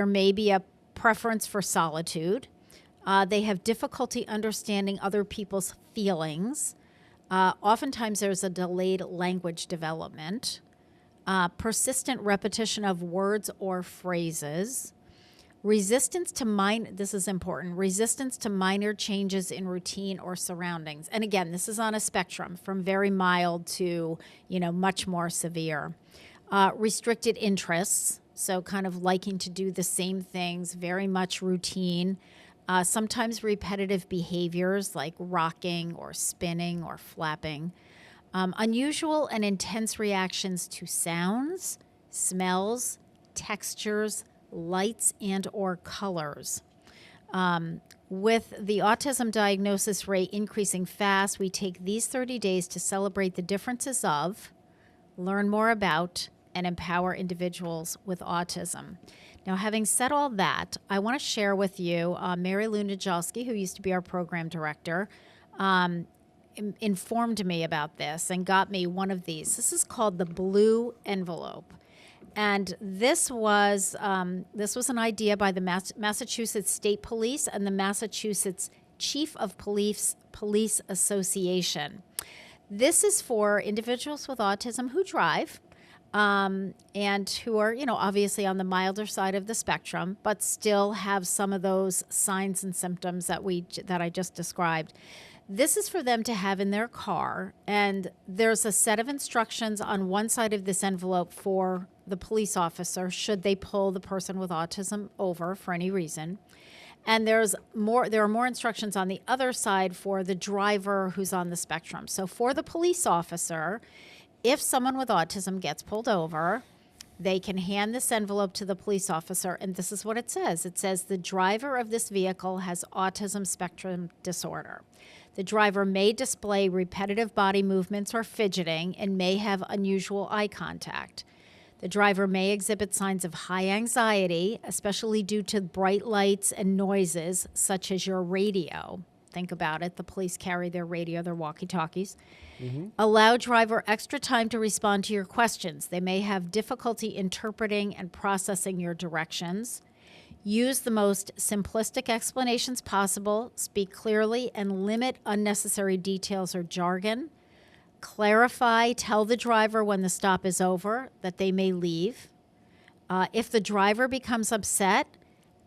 may be a preference for solitude. They have difficulty understanding other people's feelings. Oftentimes there's a delayed language development, persistent repetition of words or phrases, resistance to minor changes in routine or surroundings. And again, this is on a spectrum from very mild to, much more severe. Restricted interests, so kind of liking to do the same things, very much routine. Sometimes repetitive behaviors like rocking or spinning or flapping. Unusual and intense reactions to sounds, smells, textures, lights, and or colors. With the autism diagnosis rate increasing fast, we take these 30 days to celebrate the differences of, learn more about, and empower individuals with autism. Now, having said all that, I want to share with you Mary Lou Najalski, who used to be our program director, informed me about this and got me one of these. This is called the Blue Envelope. And this was an idea by the Massachusetts State Police and the Massachusetts Chief of Police Association. This is for individuals with autism who drive and who are, obviously on the milder side of the spectrum, but still have some of those signs and symptoms that I just described. This is for them to have in their car, and there's a set of instructions on one side of this envelope for the police officer should they pull the person with autism over for any reason. And there are more instructions on the other side for the driver who's on the spectrum. So for the police officer, if someone with autism gets pulled over, they can hand this envelope to the police officer, and this is what it says. It says, the driver of this vehicle has autism spectrum disorder. The driver may display repetitive body movements or fidgeting and may have unusual eye contact. The driver may exhibit signs of high anxiety, especially due to bright lights and noises, such as your radio. Think about it. The police carry their radio, their walkie-talkies. Allow driver extra time to respond to your questions. They may have difficulty interpreting and processing your directions. Use the most simplistic explanations possible. Speak clearly and limit unnecessary details or jargon. Clarify, tell the driver when the stop is over that they may leave. If the driver becomes upset,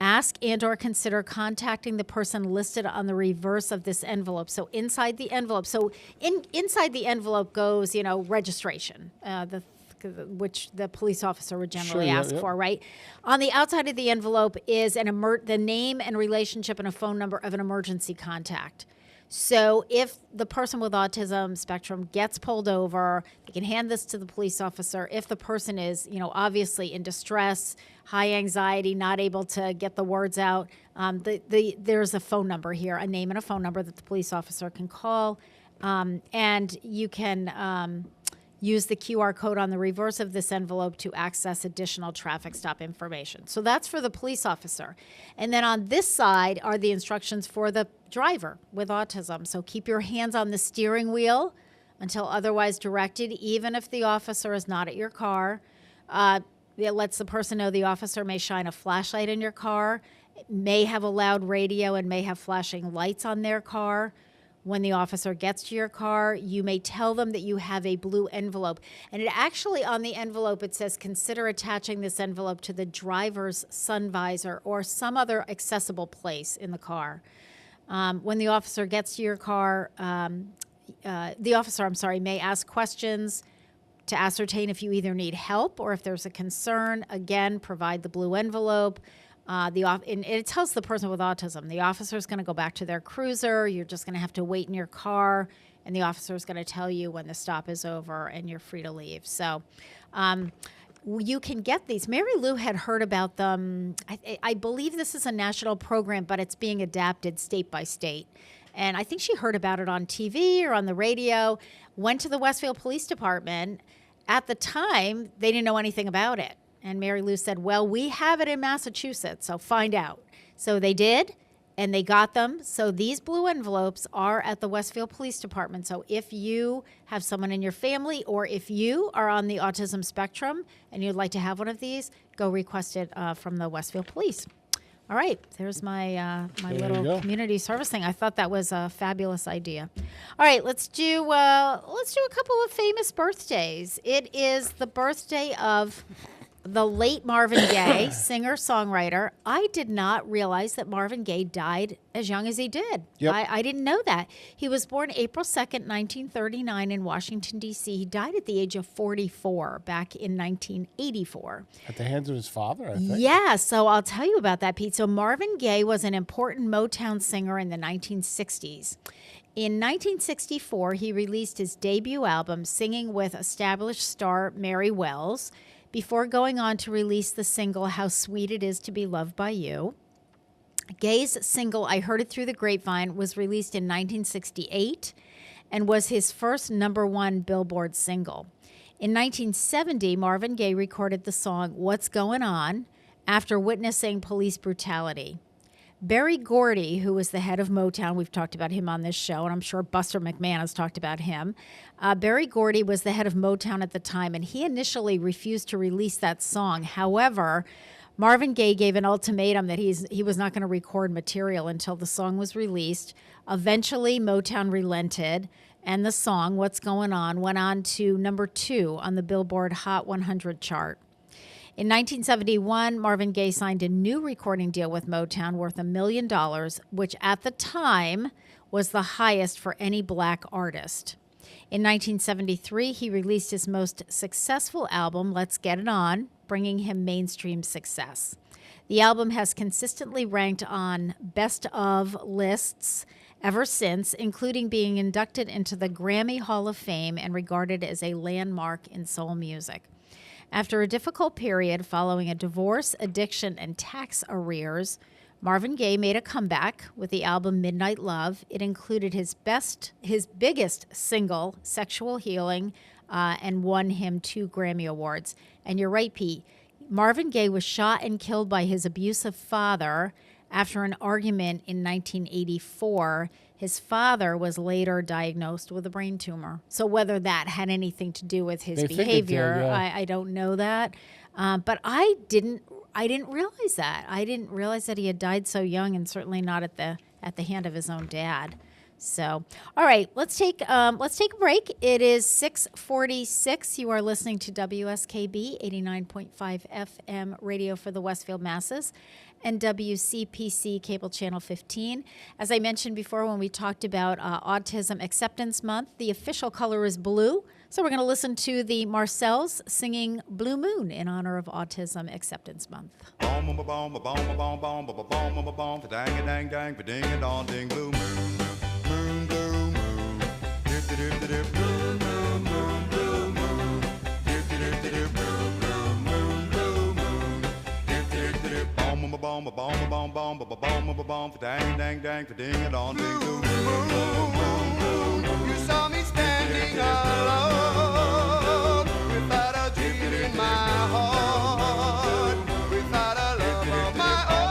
ask and or consider contacting the person listed on the reverse of this envelope. So inside the envelope, inside the envelope goes, registration, which the police officer would generally ask for, right? On the outside of the envelope is the name and relationship and a phone number of an emergency contact. So if the person with autism spectrum gets pulled over, they can hand this to the police officer. If the person is, obviously in distress, high anxiety, not able to get the words out, there's a phone number here, a name and a phone number that the police officer can call. And you can use the QR code on the reverse of this envelope to access additional traffic stop information. So that's for the police officer. And then on this side are the instructions for the driver with autism. So keep your hands on the steering wheel until otherwise directed, even if the officer is not at your car. It lets the person know the officer may shine a flashlight in your car, may have a loud radio, and may have flashing lights on their car. When the officer gets to your car, you may tell them that you have a blue envelope. And it actually, on the envelope, it says, consider attaching this envelope to the driver's sun visor or some other accessible place in the car. When the officer gets to your car, the officer, may ask questions to ascertain if you either need help or if there's a concern. Again, provide the blue envelope. And it tells the person with autism, the officer is going to go back to their cruiser. You're just going to have to wait in your car, and the officer is going to tell you when the stop is over and you're free to leave. So you can get these. Mary Lou had heard about them. I believe this is a national program, but it's being adapted state by state. And I think she heard about it on TV or on the radio, went to the Westfield Police Department. At the time, they didn't know anything about it. And Mary Lou said, well, we have it in Massachusetts, so find out. So they did, and they got them. So these blue envelopes are at the Westfield Police Department. So if you have someone in your family or if you are on the autism spectrum and you'd like to have one of these, go request it from the Westfield Police. All right, there's my little community service thing. I thought that was a fabulous idea. All right, let's do a couple of famous birthdays. It is the birthday of the late Marvin Gaye, singer-songwriter. I did not realize that Marvin Gaye died as young as he did. Yep. I didn't know that. He was born April 2nd, 1939 in Washington, D.C. He died at the age of 44 back in 1984. At the hands of his father, I think. Yeah, so I'll tell you about that, Pete. So Marvin Gaye was an important Motown singer in the 1960s. In 1964, he released his debut album, singing with established star Mary Wells, before going on to release the single, How Sweet It Is to Be Loved by You. Gaye's single, I Heard It Through the Grapevine, was released in 1968 and was his first #1 Billboard single. In 1970, Marvin Gaye recorded the song, What's Going On, after witnessing police brutality. Berry Gordy, who was the head of Motown, we've talked about him on this show, and I'm sure Buster McMahon has talked about him. Berry Gordy was the head of Motown at the time, and he initially refused to release that song. However, Marvin Gaye gave an ultimatum that he was not going to record material until the song was released. Eventually, Motown relented, and the song, What's Going On, went on to #2 on the Billboard Hot 100 chart. In 1971, Marvin Gaye signed a new recording deal with Motown worth $1 million, which at the time was the highest for any black artist. In 1973, he released his most successful album, Let's Get It On, bringing him mainstream success. The album has consistently ranked on best of lists ever since, including being inducted into the Grammy Hall of Fame and regarded as a landmark in soul music. After a difficult period following a divorce, addiction, and tax arrears, Marvin Gaye made a comeback with the album Midnight Love. It included his biggest single, Sexual Healing, and won him 2 Grammy Awards. And you're right, Pete. Marvin Gaye was shot and killed by his abusive father after an argument in 1984. His father was later diagnosed with a brain tumor. So whether that had anything to do with his behavior, I don't know that. But I didn't realize that. I didn't realize that he had died so young, and certainly not at the hand of his own dad. So, all right, let's take a break. It is 6:46. You are listening to WSKB 89.5 FM radio for the Westfield masses, and WCPC cable channel 15. As I mentioned before, when we talked about Autism Acceptance Month, the official color is blue. So we're going to listen to the Marcells singing Blue Moon in honor of Autism Acceptance Month. You saw me standing alone, without a dream in my heart, without a love of my own.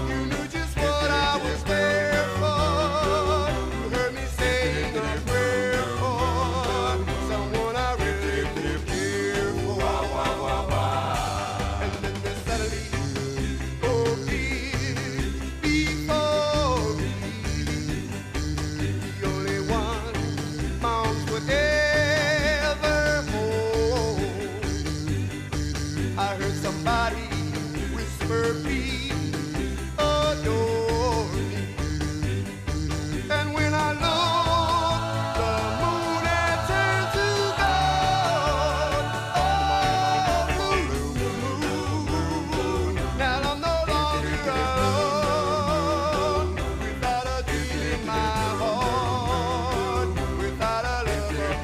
You knew just what I was there for. You heard me saying a prayer for someone I really did care for. And then there's suddenly, oh, please, before me, the only one moms would ever hold. I heard somebody whisper, please adore me. And when I looked, the moon had turned to gold. Oh, blue moon. Now I'm no longer alone, without a dream in my heart, without a love of my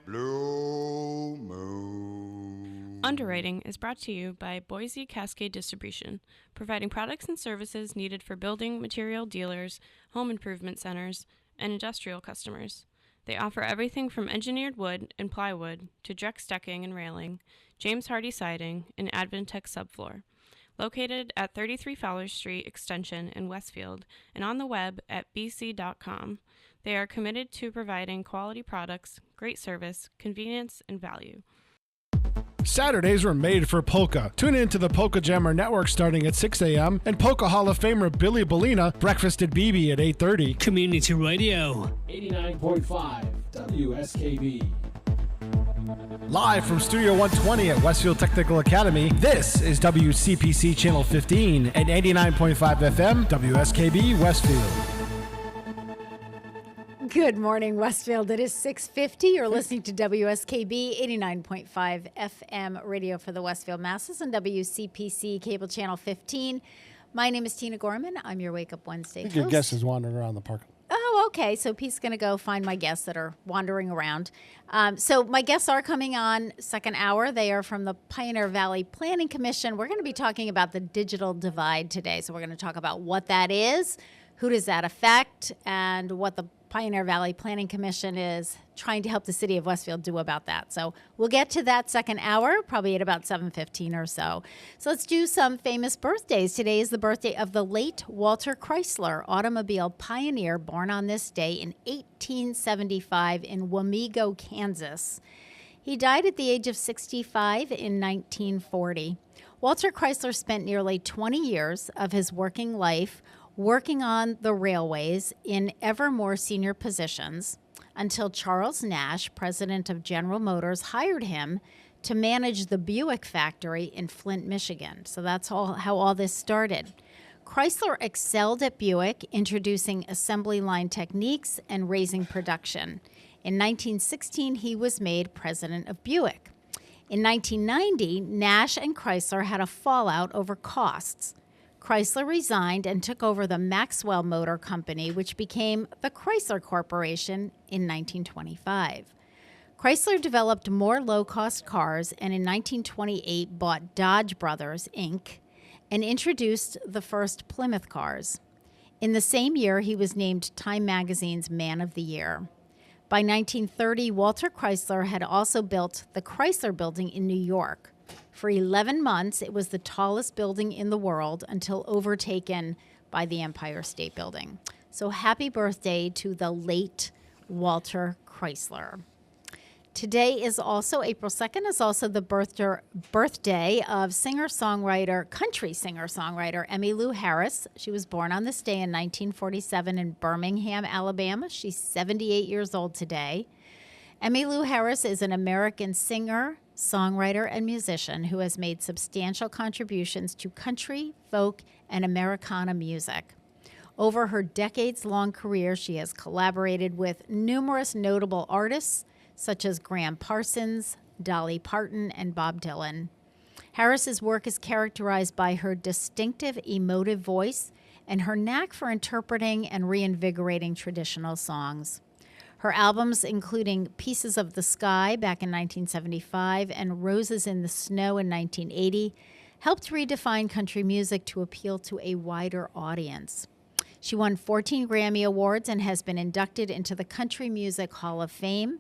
Blue moon. Underwriting is brought to you by Boise Cascade Distribution, providing products and services needed for building material dealers, home improvement centers, and industrial customers. They offer everything from engineered wood and plywood to Drex decking and railing, James Hardy siding, and Advantech subfloor. Located at 33 Fowler Street Extension in Westfield and on the web at bc.com, they are committed to providing quality products, great service, convenience, and value. Saturdays were made for polka. Tune in to the Polka Jammer Network starting at 6 a.m. and Polka Hall of Famer Billy Bellina, Breakfast at BB at 8:30. Community Radio. 89.5 WSKB. Live from Studio 120 at Westfield Technical Academy, this is WCPC Channel 15 and 89.5 FM, WSKB Westfield. Good morning, Westfield. It is 6:50. You're listening to WSKB 89.5 FM radio for the Westfield masses and WCPC cable channel 15. My name is Tina Gorman. I'm your Wake Up Wednesday I think host. your guest is wandering around the park. Oh, okay. So Pete's going to go find my guests that are wandering around. So my guests are coming on second hour. They are from the Pioneer Valley Planning Commission. We're going to be talking about the digital divide today. So we're going to talk about what that is, who does that affect, and what the Pioneer Valley Planning Commission is trying to help the city of Westfield do about that. So we'll get to that second hour, probably at about 7:15 or so. So let's do some famous birthdays. Today is the birthday of the late Walter Chrysler, automobile pioneer, born on this day in 1875 in Wamego, Kansas. He died at the age of 65 in 1940. Walter Chrysler spent nearly 20 years of his working life working on the railways in ever more senior positions until Charles Nash, president of General Motors, hired him to manage the Buick factory in Flint, Michigan. So that's how all this started. Chrysler excelled at Buick, introducing assembly line techniques and raising production. In 1916, he was made president of Buick. In 1990, Nash and Chrysler had a fallout over costs. Chrysler resigned and took over the Maxwell Motor Company, which became the Chrysler Corporation in 1925. Chrysler developed more low-cost cars and in 1928 bought Dodge Brothers, Inc., and introduced the first Plymouth cars. In the same year, he was named Time Magazine's Man of the Year. By 1930, Walter Chrysler had also built the Chrysler Building in New York. For 11 months, it was the tallest building in the world until overtaken by the Empire State Building. So happy birthday to the late Walter Chrysler. Today is also, April 2nd, is also the birthday of country singer-songwriter Emmylou Harris. She was born on this day in 1947 in Birmingham, Alabama. She's 78 years old today. Emmylou Harris is an American singer, songwriter, and musician who has made substantial contributions to country, folk, and Americana music. Over her decades-long career, she has collaborated with numerous notable artists such as Graham Parsons, Dolly Parton, and Bob Dylan. Harris's work is characterized by her distinctive emotive voice and her knack for interpreting and reinvigorating traditional songs. Her albums, including Pieces of the Sky back in 1975 and Roses in the Snow in 1980, helped redefine country music to appeal to a wider audience. She won 14 Grammy Awards and has been inducted into the Country Music Hall of Fame.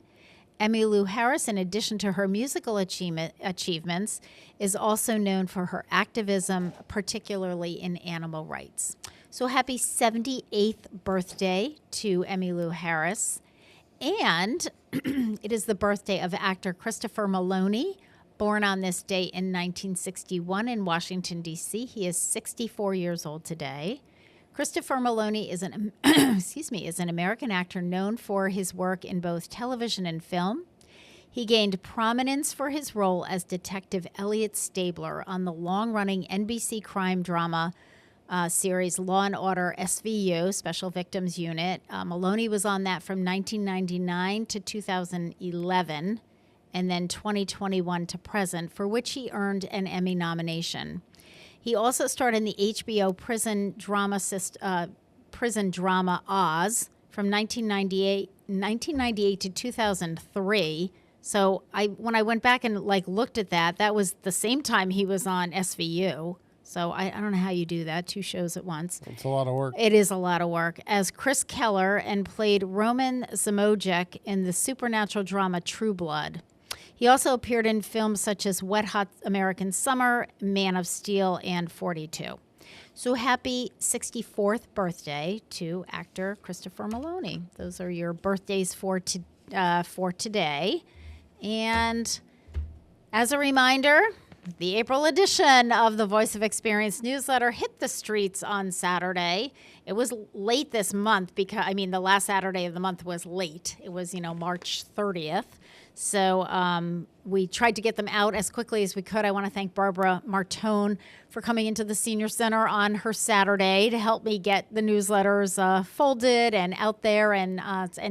Emmylou Harris, in addition to her musical achievements, is also known for her activism, particularly in animal rights. So happy 78th birthday to Emmylou Harris. And it is the birthday of actor Christopher Maloney, born on this day in 1961 in Washington, D.C. He is 64 years old today. Christopher Maloney is an American actor known for his work in both television and film. He gained prominence for his role as Detective Elliot Stabler on the long-running NBC crime drama series Law & Order SVU, Special Victims Unit. Maloney was on that from 1999 to 2011, and then 2021 to present, for which he earned an Emmy nomination. He also starred in the HBO prison drama Oz from 1998 to 2003. So when I went back and looked at that was the same time he was on SVU. So I don't know how you do that, 2 shows at once. It's a lot of work. It is a lot of work. As Chris Keller, and played Roman Zamojic in the supernatural drama True Blood. He also appeared in films such as Wet Hot American Summer, Man of Steel, and 42. So happy 64th birthday to actor Christopher Maloney. Those are your birthdays for today. And as a reminder, the April edition of the Voice of Experience newsletter hit the streets on Saturday. It was late this month because, the last Saturday of the month was late. It was, March 30th. So we tried to get them out as quickly as we could. I want to thank Barbara Martone for coming into the Senior Center on her Saturday to help me get the newsletters folded and out there. And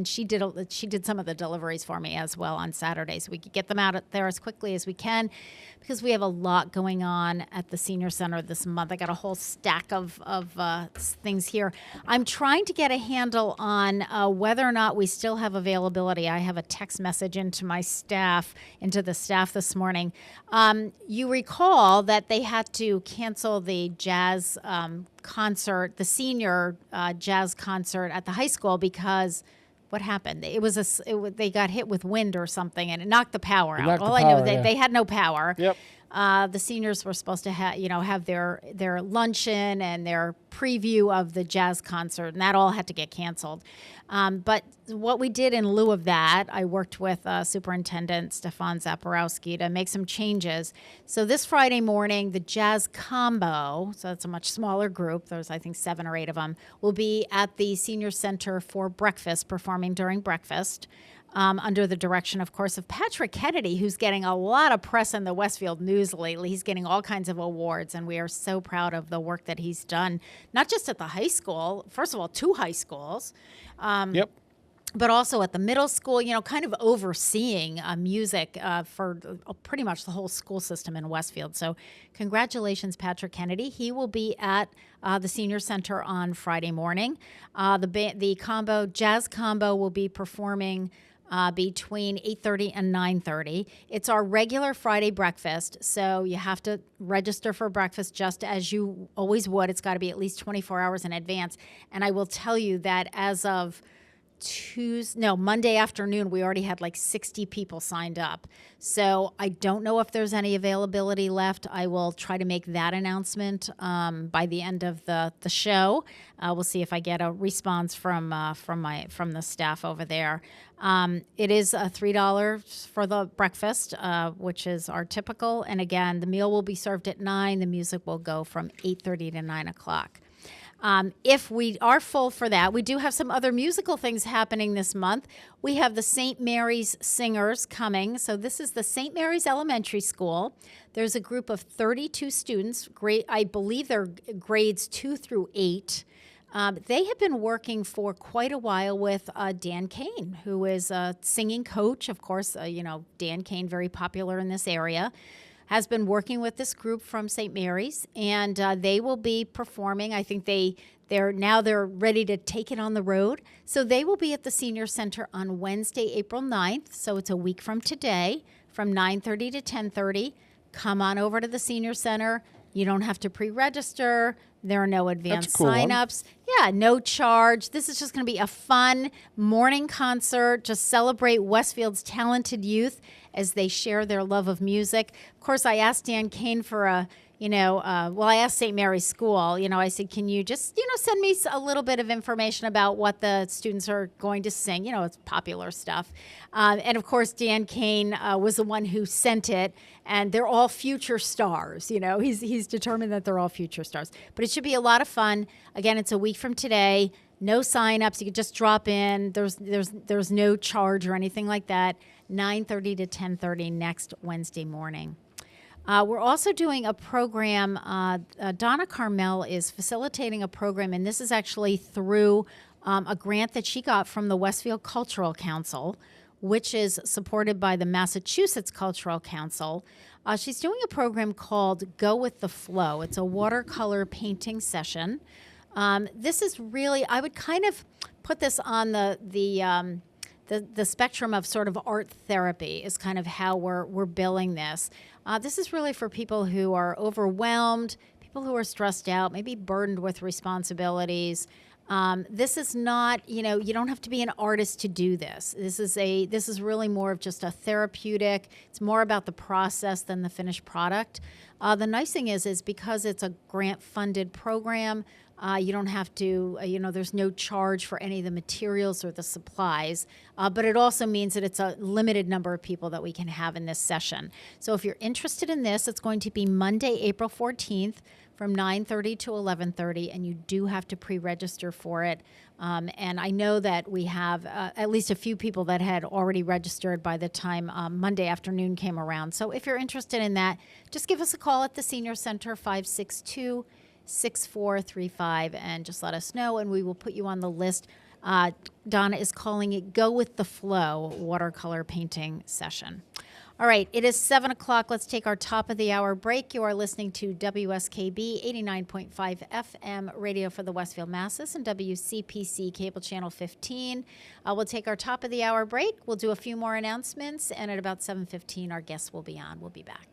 she did some of the deliveries for me as well on Saturday, so we could get them out there as quickly as we can, because we have a lot going on at the Senior Center this month. I got a whole stack of things here. I'm trying to get a handle on whether or not we still have availability. I have a text message into the staff this morning. You recall that they had to cancel the jazz concert, the senior jazz concert at the high school, because What happened? It was they got hit with wind or something, and it knocked the power out. knocked the All I know, power, yeah. they had no power. Yep. The seniors were supposed to have their luncheon and their preview of the jazz concert, and that all had to get canceled. But what we did in lieu of that, I worked with Superintendent Stefan Zaporowski to make some changes. So this Friday morning, the jazz combo, so it's a much smaller group, there's I think 7 or 8 of them, will be at the Senior Center for breakfast, performing during breakfast. Under the direction, of course, of Patrick Kennedy, who's getting a lot of press in the Westfield News lately. He's getting all kinds of awards, and we are so proud of the work that he's done, not just at the high school, first of all, 2 high schools, Yep. but also at the middle school, kind of overseeing music for pretty much the whole school system in Westfield. So congratulations, Patrick Kennedy. He will be at the Senior Center on Friday morning. The jazz combo will be performing between 8:30 and 9:30. It's our regular Friday breakfast, so you have to register for breakfast just as you always would. It's got to be at least 24 hours in advance. And I will tell you that as of Monday afternoon, we already had like 60 people signed up. So I don't know if there's any availability left. I will try to make that announcement by the end of the show. We'll see if I get a response from the staff over there. It is $3 for the breakfast, which is our typical. And again, the meal will be served at 9. The music will go from 8:30 to 9 o'clock. If we are full for that, we do have some other musical things happening this month. We have the St. Mary's Singers coming. So this is the St. Mary's Elementary School. There's a group of 32 students. I believe they're grades 2 through 8. They have been working for quite a while with Dan Kane, who is a singing coach. Of course, Dan Kane, very popular in this area, has been working with this group from St. Mary's, and they will be performing. I think they're ready to take it on the road. So they will be at the Senior Center on Wednesday, April 9th. So it's a week from today, from 9:30 to 10:30. Come on over to the Senior Center. You don't have to pre-register. There are no advanced signups. Yeah, no charge. This is just going to be a fun morning concert. Just celebrate Westfield's talented youth as they share their love of music. Of course, I asked Dan Kane for I asked St. Mary's School, I said, can you just, send me a little bit of information about what the students are going to sing? It's popular stuff. And of course, Dan Kane was the one who sent it, and they're all future stars. He's determined that they're all future stars. But it should be a lot of fun. Again, it's a week from today. No sign-ups. You could just drop in. There's no charge or anything like that. 9:30 to 10:30 next Wednesday morning. We're also doing a program. Donna Carmel is facilitating a program, and this is actually through a grant that she got from the Westfield Cultural Council, which is supported by the Massachusetts Cultural Council. She's doing a program called Go With the Flow. It's a watercolor painting session. This is really, I would kind of put this on the spectrum of sort of art therapy is kind of how we're billing this. This is really for people who are overwhelmed, people who are stressed out, maybe burdened with responsibilities. This is not, you don't have to be an artist to do this. This is really more of just a therapeutic. It's more about the process than the finished product. The nice thing is because it's a grant-funded program, you don't have to, there's no charge for any of the materials or the supplies, but it also means that it's a limited number of people that we can have in this session. So if you're interested in this, it's going to be Monday, April 14th from 9:30 to 11:30, and you do have to pre-register for it. And I know that we have at least a few people that had already registered by the time Monday afternoon came around. So if you're interested in that, just give us a call at the Senior Center, 562-6435, and just let us know, and we will put you on the list. Donna is calling it Go With the Flow watercolor painting session. All right, it is 7 o'clock. Let's take our top of the hour break. You are listening to WSKB 89.5 FM radio for the Westfield Masses and WCPC cable channel 15. We'll take our top of the hour break. We'll do a few more announcements, and at about 7:15, our guests will be on. We'll be back.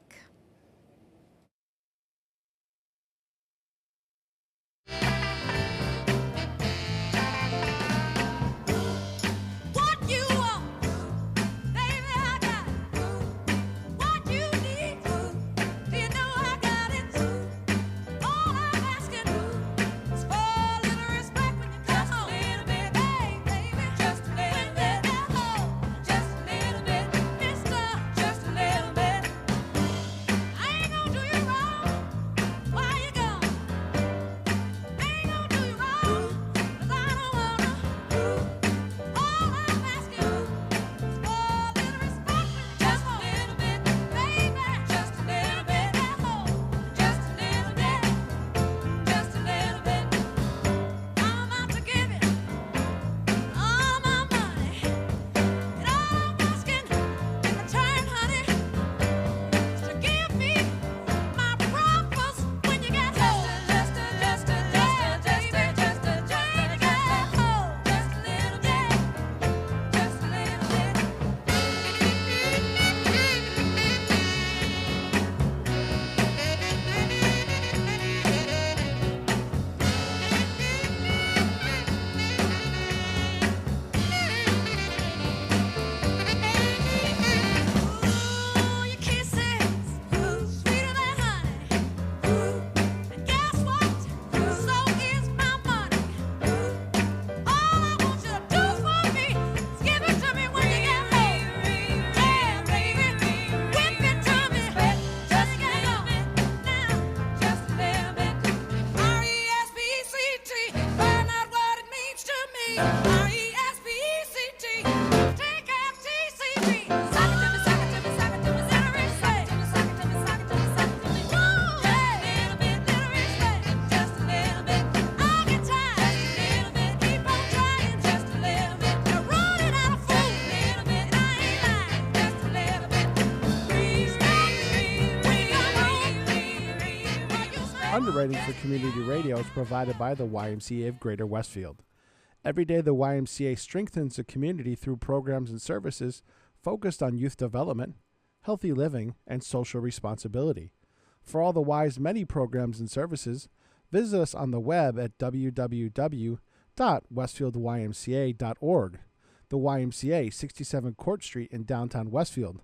Underwriting for community radio is provided by the YMCA of Greater Westfield. Every day, the YMCA strengthens the community through programs and services focused on youth development, healthy living, and social responsibility. For all the Y's many programs and services, visit us on the web at www.westfieldymca.org. The YMCA, 67 Court Street in downtown Westfield.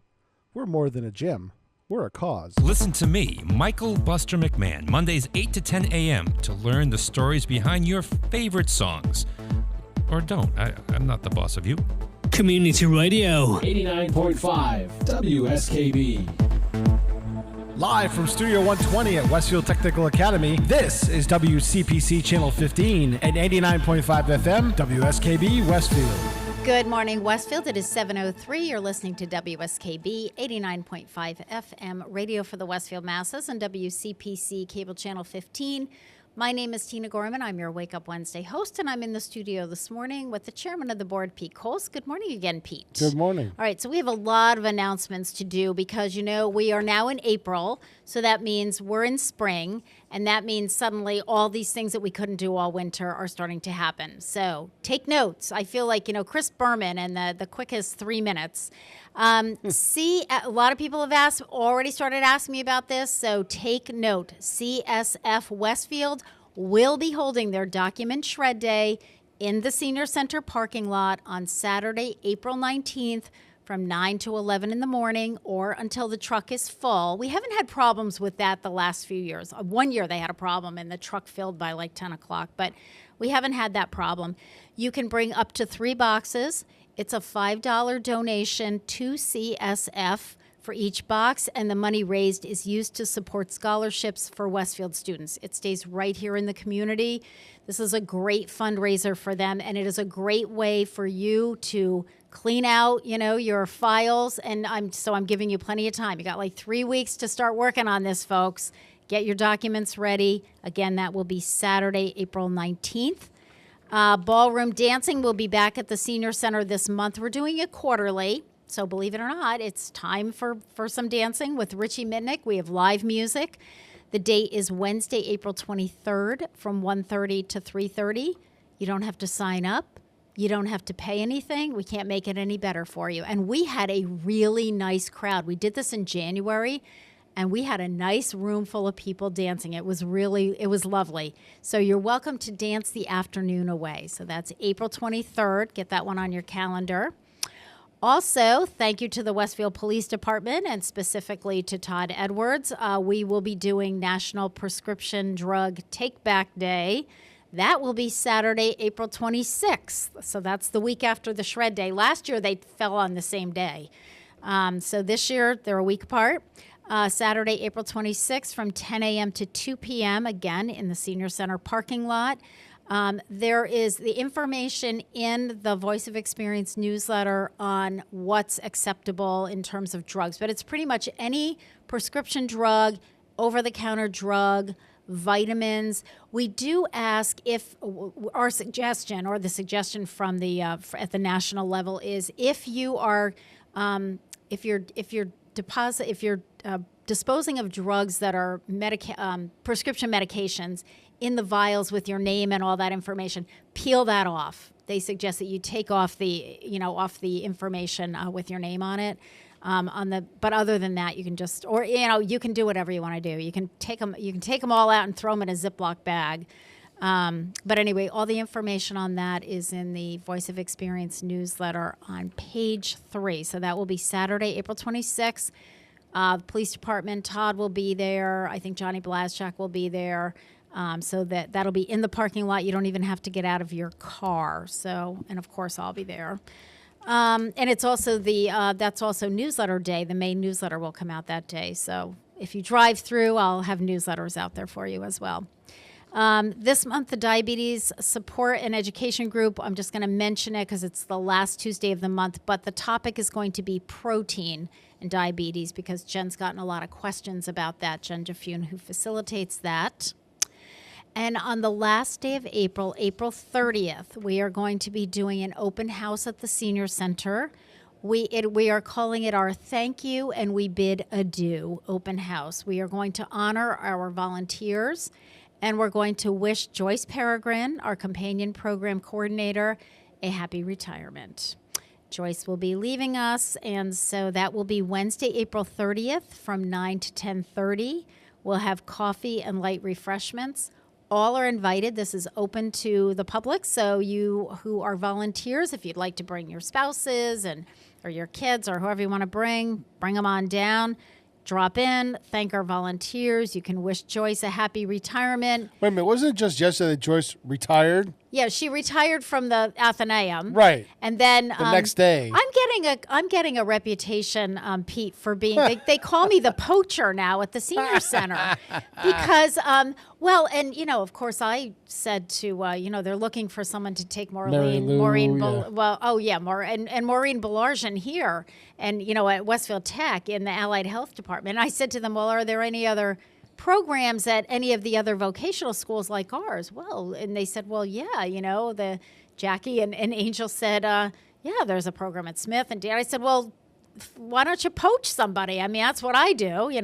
We're more than a gym. We're a cause. Listen to me, Michael Buster McMahon, Mondays 8 to 10 a.m. to learn the stories behind your favorite songs. Or don't. I'm not the boss of you. Community Radio. 89.5 WSKB. Live from Studio 120 at Westfield Technical Academy, this is WCPC Channel 15 and 89.5 FM, WSKB Westfield. Good morning, Westfield. It is 7:03. You're listening to WSKB 89.5 FM, radio for the Westfield masses, and WCPC Cable Channel 15. My name is Tina Gorman. I'm your Wake Up Wednesday host, and I'm in the studio this morning with the chairman of the board, Pete Coles. Good morning again, Pete. Good morning. All right, so we have a lot of announcements to do because, you know, we are now in April, so that means we're in spring, and that means suddenly all these things that we couldn't do all winter are starting to happen. So take notes. I feel like, you know, Chris Berman and the quickest 3 minutes. See, a lot of people have already started asking me about this, so take note. CSF Westfield will be holding their document shred day in the Senior Center parking lot on Saturday, April 19th from 9 to 11 in the morning or until the truck is full. We haven't had problems with that the last few years. One year they had a problem and the truck filled by like 10 o'clock, but we haven't had that problem. You can bring up to 3 boxes. It's a $5 donation to CSF for each box, and the money raised is used to support scholarships for Westfield students. It stays right here in the community. This is a great fundraiser for them, and it is a great way for you to clean out, you know, your files, and I'm giving you plenty of time. You got like 3 weeks to start working on this, folks. Get your documents ready. Again, that will be Saturday, April 19th. Ballroom dancing will be back at the Senior Center this month. We're doing it quarterly, so believe it or not, it's time for some dancing with Richie Mitnick. We have live music. The date is Wednesday, April 23rd from 1:30 to 3:30. You don't have to sign up. You don't have to pay anything. We can't make it any better for you. And we had a really nice crowd. We did this in January, and we had a nice room full of people dancing. It was lovely. So you're welcome to dance the afternoon away. So that's April 23rd. Get that one on your calendar. Also, thank you to the Westfield Police Department and specifically to Todd Edwards. We will be doing National Prescription Drug Take Back Day. That will be Saturday, April 26th. So that's the week after the shred day. Last year, they fell on the same day. So this year, they're a week apart. Saturday, April 26th from 10 a.m. to 2 p.m., again, in the Senior Center parking lot. There is the information in the Voice of Experience newsletter on what's acceptable in terms of drugs, but it's pretty much any prescription drug, over-the-counter drug, vitamins. We do ask if our suggestion or the suggestion from the at the national level is if you are if you're disposing of drugs that are prescription medications in the vials with your name and all that information, peel that off. They suggest that you take off the information with your name on it. But other than that, you can just, or you can do whatever you want to do. You can take them all out and throw them in a Ziploc bag. But anyway, all the information on that is in the Voice of Experience newsletter on page 3. So that will be Saturday, April 26th. The police department, Todd will be there. I think Johnny Blazczak will be there. So that'll be in the parking lot. You don't even have to get out of your car. So, and of course, I'll be there. And it's also that's also newsletter day. The main newsletter will come out that day. So if you drive through, I'll have newsletters out there for you as well. This month, the Diabetes Support and Education Group, I'm just going to mention it because it's the last Tuesday of the month, but the topic is going to be protein and diabetes because Jen's gotten a lot of questions about that, Jen Jafune, who facilitates that. And on the last day of April, April 30th, we are going to be doing an open house at the Senior Center We are calling it our Thank You and We Bid Adieu open house. We are going to honor our volunteers, and we're going to wish Joyce Peregrine, our companion program coordinator, a happy retirement. Joyce will be leaving us, and so that will be Wednesday, April 30th from 9 to 10:30. We'll have coffee and light refreshments. All are invited. This is open to the public, so you who are volunteers, if you'd like to bring your spouses or your kids or whoever you want to bring them on down. Drop in, thank our volunteers. You can wish Joyce a happy retirement. Wait a minute, wasn't it just yesterday that Joyce retired? Yeah, she retired from the Athenaeum. Right. And then the next day. I'm getting a reputation, Pete, for being they call me the poacher now at the senior center because and of course I said to they're looking for someone to take Maureen Maureen Belargen here and at Westfield Tech in the Allied Health Department. And I said to them, well, are there any other programs at any of the other vocational schools like ours? Well, and they said, well, yeah, the Jackie and Angel said, yeah, there's a program at Smith. And Dan, I said, well, why don't you poach somebody? I mean, that's what I do. We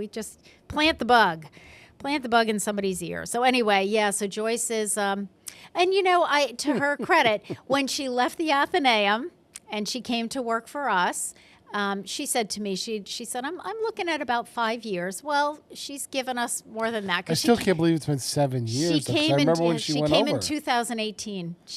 just plant the bug in somebody's ear. So anyway, yeah, so Joyce is, to her credit, when she left the Athenaeum and she came to work for us, she said to me, she said, I'm looking at about 5 years. Well, she's given us more than that. I still can't believe it's been 7 years. I remember when she went over. She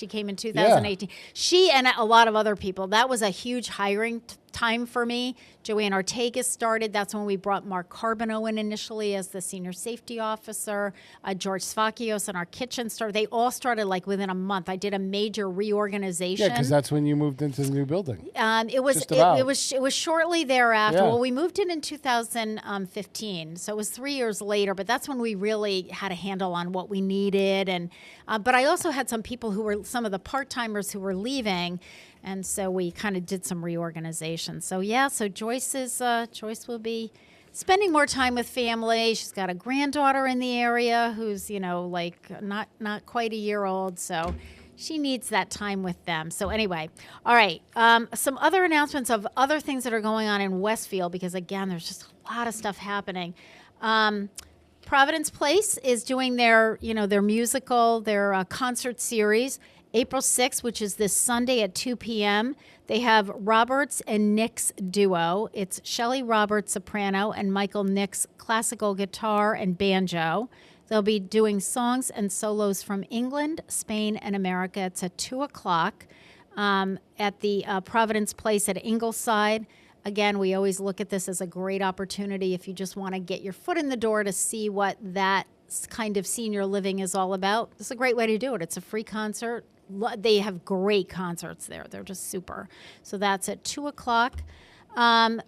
came in 2018. Yeah. She and a lot of other people. That was a huge hiring time for me. Joanne Ortega started. That's when we brought Mark Carbonneau in initially as the senior safety officer. George Svakios in our kitchen started. They all started like within a month. I did a major reorganization. Yeah, because that's when you moved into the new building. It was shortly thereafter. Yeah. Well, we moved in 2015, so it was 3 years later. But that's when we really had a handle on what we needed. And but I also had some people who were some of the part-timers who were leaving. And so we kind of did some reorganization. So yeah, so Joyce will be spending more time with family. She's got a granddaughter in the area who's, not quite a year old. So she needs that time with them. So anyway, all right. Some other announcements of other things that are going on in Westfield, because again, there's just a lot of stuff happening. Providence Place is doing their musical, their concert series. April 6th, which is this Sunday at 2 p.m., they have Roberts and Nix duo. It's Shelley Roberts, soprano, and Michael Nix, classical guitar and banjo. They'll be doing songs and solos from England, Spain, and America. It's at 2 o'clock at the Providence Place at Ingleside. Again, we always look at this as a great opportunity if you just want to get your foot in the door to see what that kind of senior living is all about. It's a great way to do it. It's a free concert. They have great concerts there. They're just super. So that's at 2 o'clock.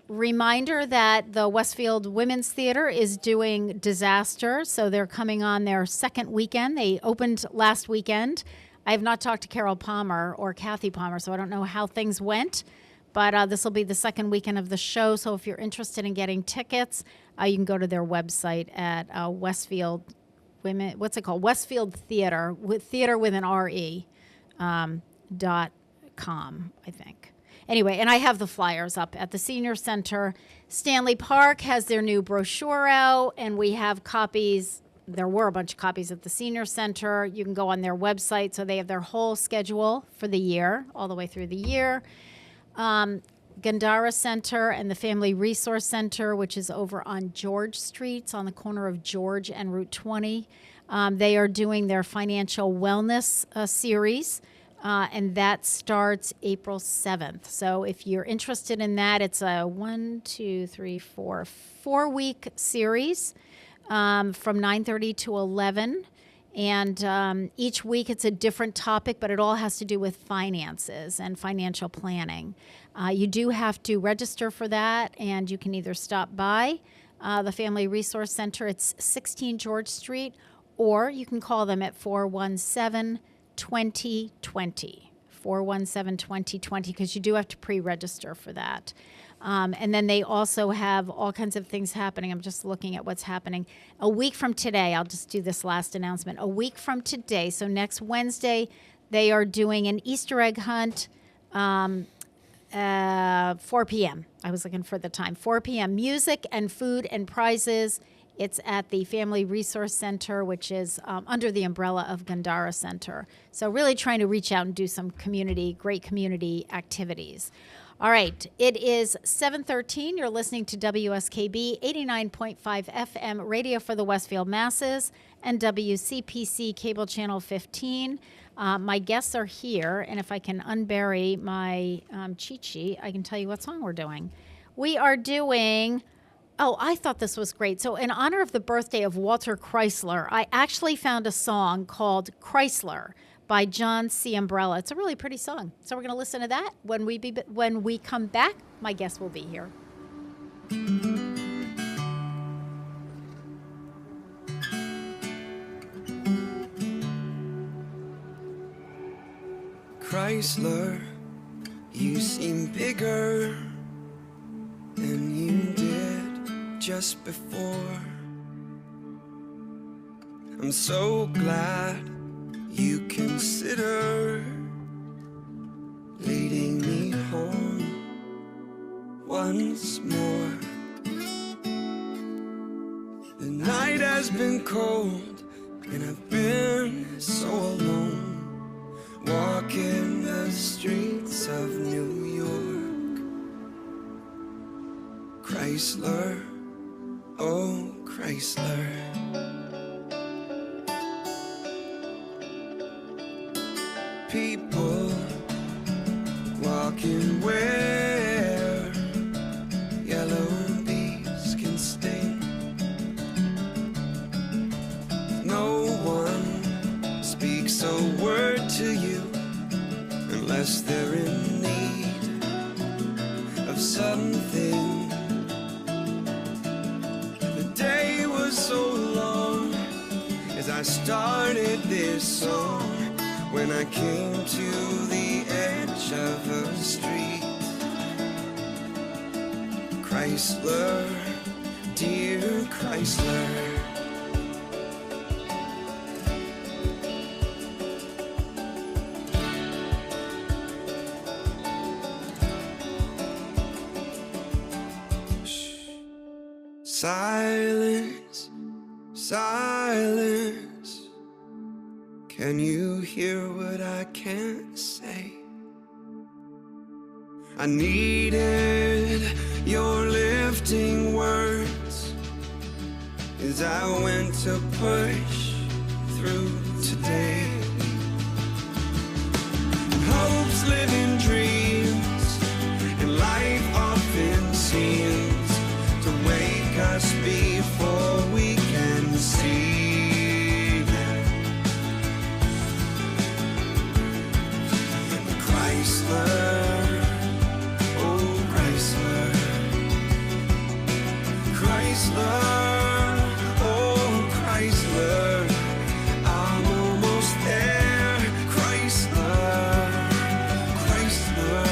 Reminder that the Westfield Women's Theater is doing Disaster. So they're coming on their second weekend. They opened last weekend. I have not talked to Carol Palmer or Kathy Palmer, so I don't know how things went. But this will be the second weekend of the show. So if you're interested in getting tickets, you can go to their website at Westfield Women. What's it called? Westfield Theater, theater with an R-E. .com, I think. Anyway, and I have the flyers up at the Senior Center. Stanley Park has their new brochure out, and we have copies. There were a bunch of copies at the Senior Center. You can go on their website, so they have their whole schedule for the year, all the way through the year. Gandara Center and the Family Resource Center, which is over on George Street. It's on the corner of George and Route 20. They are doing their financial wellness series, and that starts April 7th. So if you're interested in that, it's a 4-week series from 9:30 to 11. And each week it's a different topic, but it all has to do with finances and financial planning. You do have to register for that, and you can either stop by the Family Resource Center. It's 16 George Street, or you can call them at 417-2020, 417-2020, because you do have to pre-register for that. And then they also have all kinds of things happening. I'm just looking at what's happening. A week from today, I'll just do this last announcement. A week from today, so next Wednesday, they are doing an Easter egg hunt 4 p.m. I was looking for the time. 4 p.m. Music and food and prizes. It's at the Family Resource Center, which is under the umbrella of Gandara Center. So really trying to reach out and do some great community activities. All right, it is 7:13. You're listening to WSKB 89.5 FM radio for the Westfield masses and WCPC cable channel 15. My guests are here, and if I can unbury my cheat sheet, I can tell you what song we're doing. We are doing... Oh, I thought this was great. So in honor of the birthday of Walter Chrysler, I actually found a song called Chrysler by John C. Umbrella. It's a really pretty song. So we're going to listen to that. When we come back, my guest will be here. Chrysler, you seem bigger than you did just before. I'm so glad you consider leading me home once more. The night has been cold and I've been so alone, walking the streets of New York. Chrysler, oh Chrysler. People walking where yellow leaves can sting. No one speaks a word to you unless they're in need of something. The day was so long as I started this song, when I came to the edge of a street. Chrysler, dear Chrysler. Silence, silence. Can you hear what I can't say? I needed your lifting words as I went to push through today. Hopes live in dreams, and life often seems to wake us before we can see them. Chrysler, oh Chrysler. Chrysler, oh Chrysler. I'm almost there. Chrysler, Chrysler,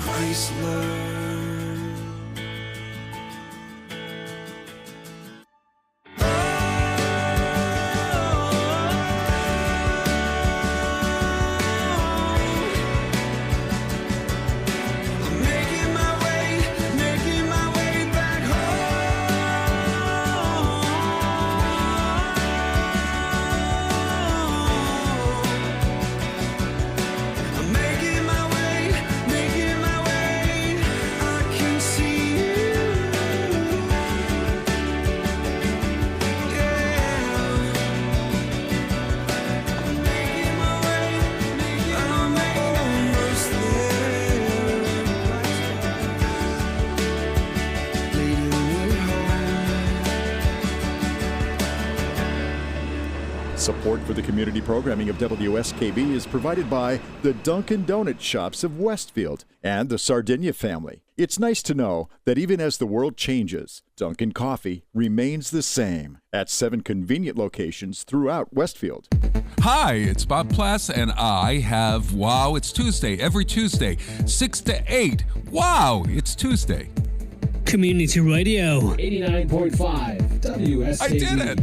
Chrysler. Support for the community programming of WSKB is provided by the Dunkin' Donut Shops of Westfield and the Sardinia family. It's nice to know that even as the world changes, Dunkin' Coffee remains the same at 7 convenient locations throughout Westfield. Hi, it's Bob Plass, and I have Wow, It's Tuesday every Tuesday, 6 to 8. Wow, it's Tuesday. Community Radio. 89.5 WSKB. I did it!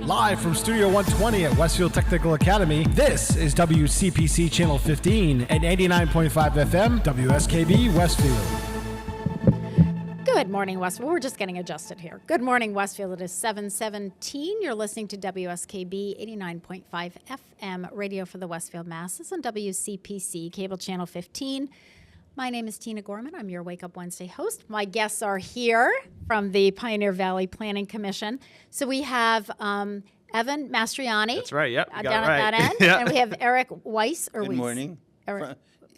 Live from Studio 120 at Westfield Technical Academy, this is WCPC Channel 15 and 89.5 FM, WSKB Westfield. Good morning, Westfield. We're just getting adjusted here. Good morning, Westfield. It is 7:17. You're listening to WSKB 89.5 FM radio for the Westfield Masses on WCPC Cable Channel 15. My name is Tina Gorman. I'm your Wake Up Wednesday host. My guests are here from the Pioneer Valley Planning Commission. So we have Evan Mastriani. That's right. Yep. Down at that end. Yep. And we have Eric Weiss. Good morning. Eric.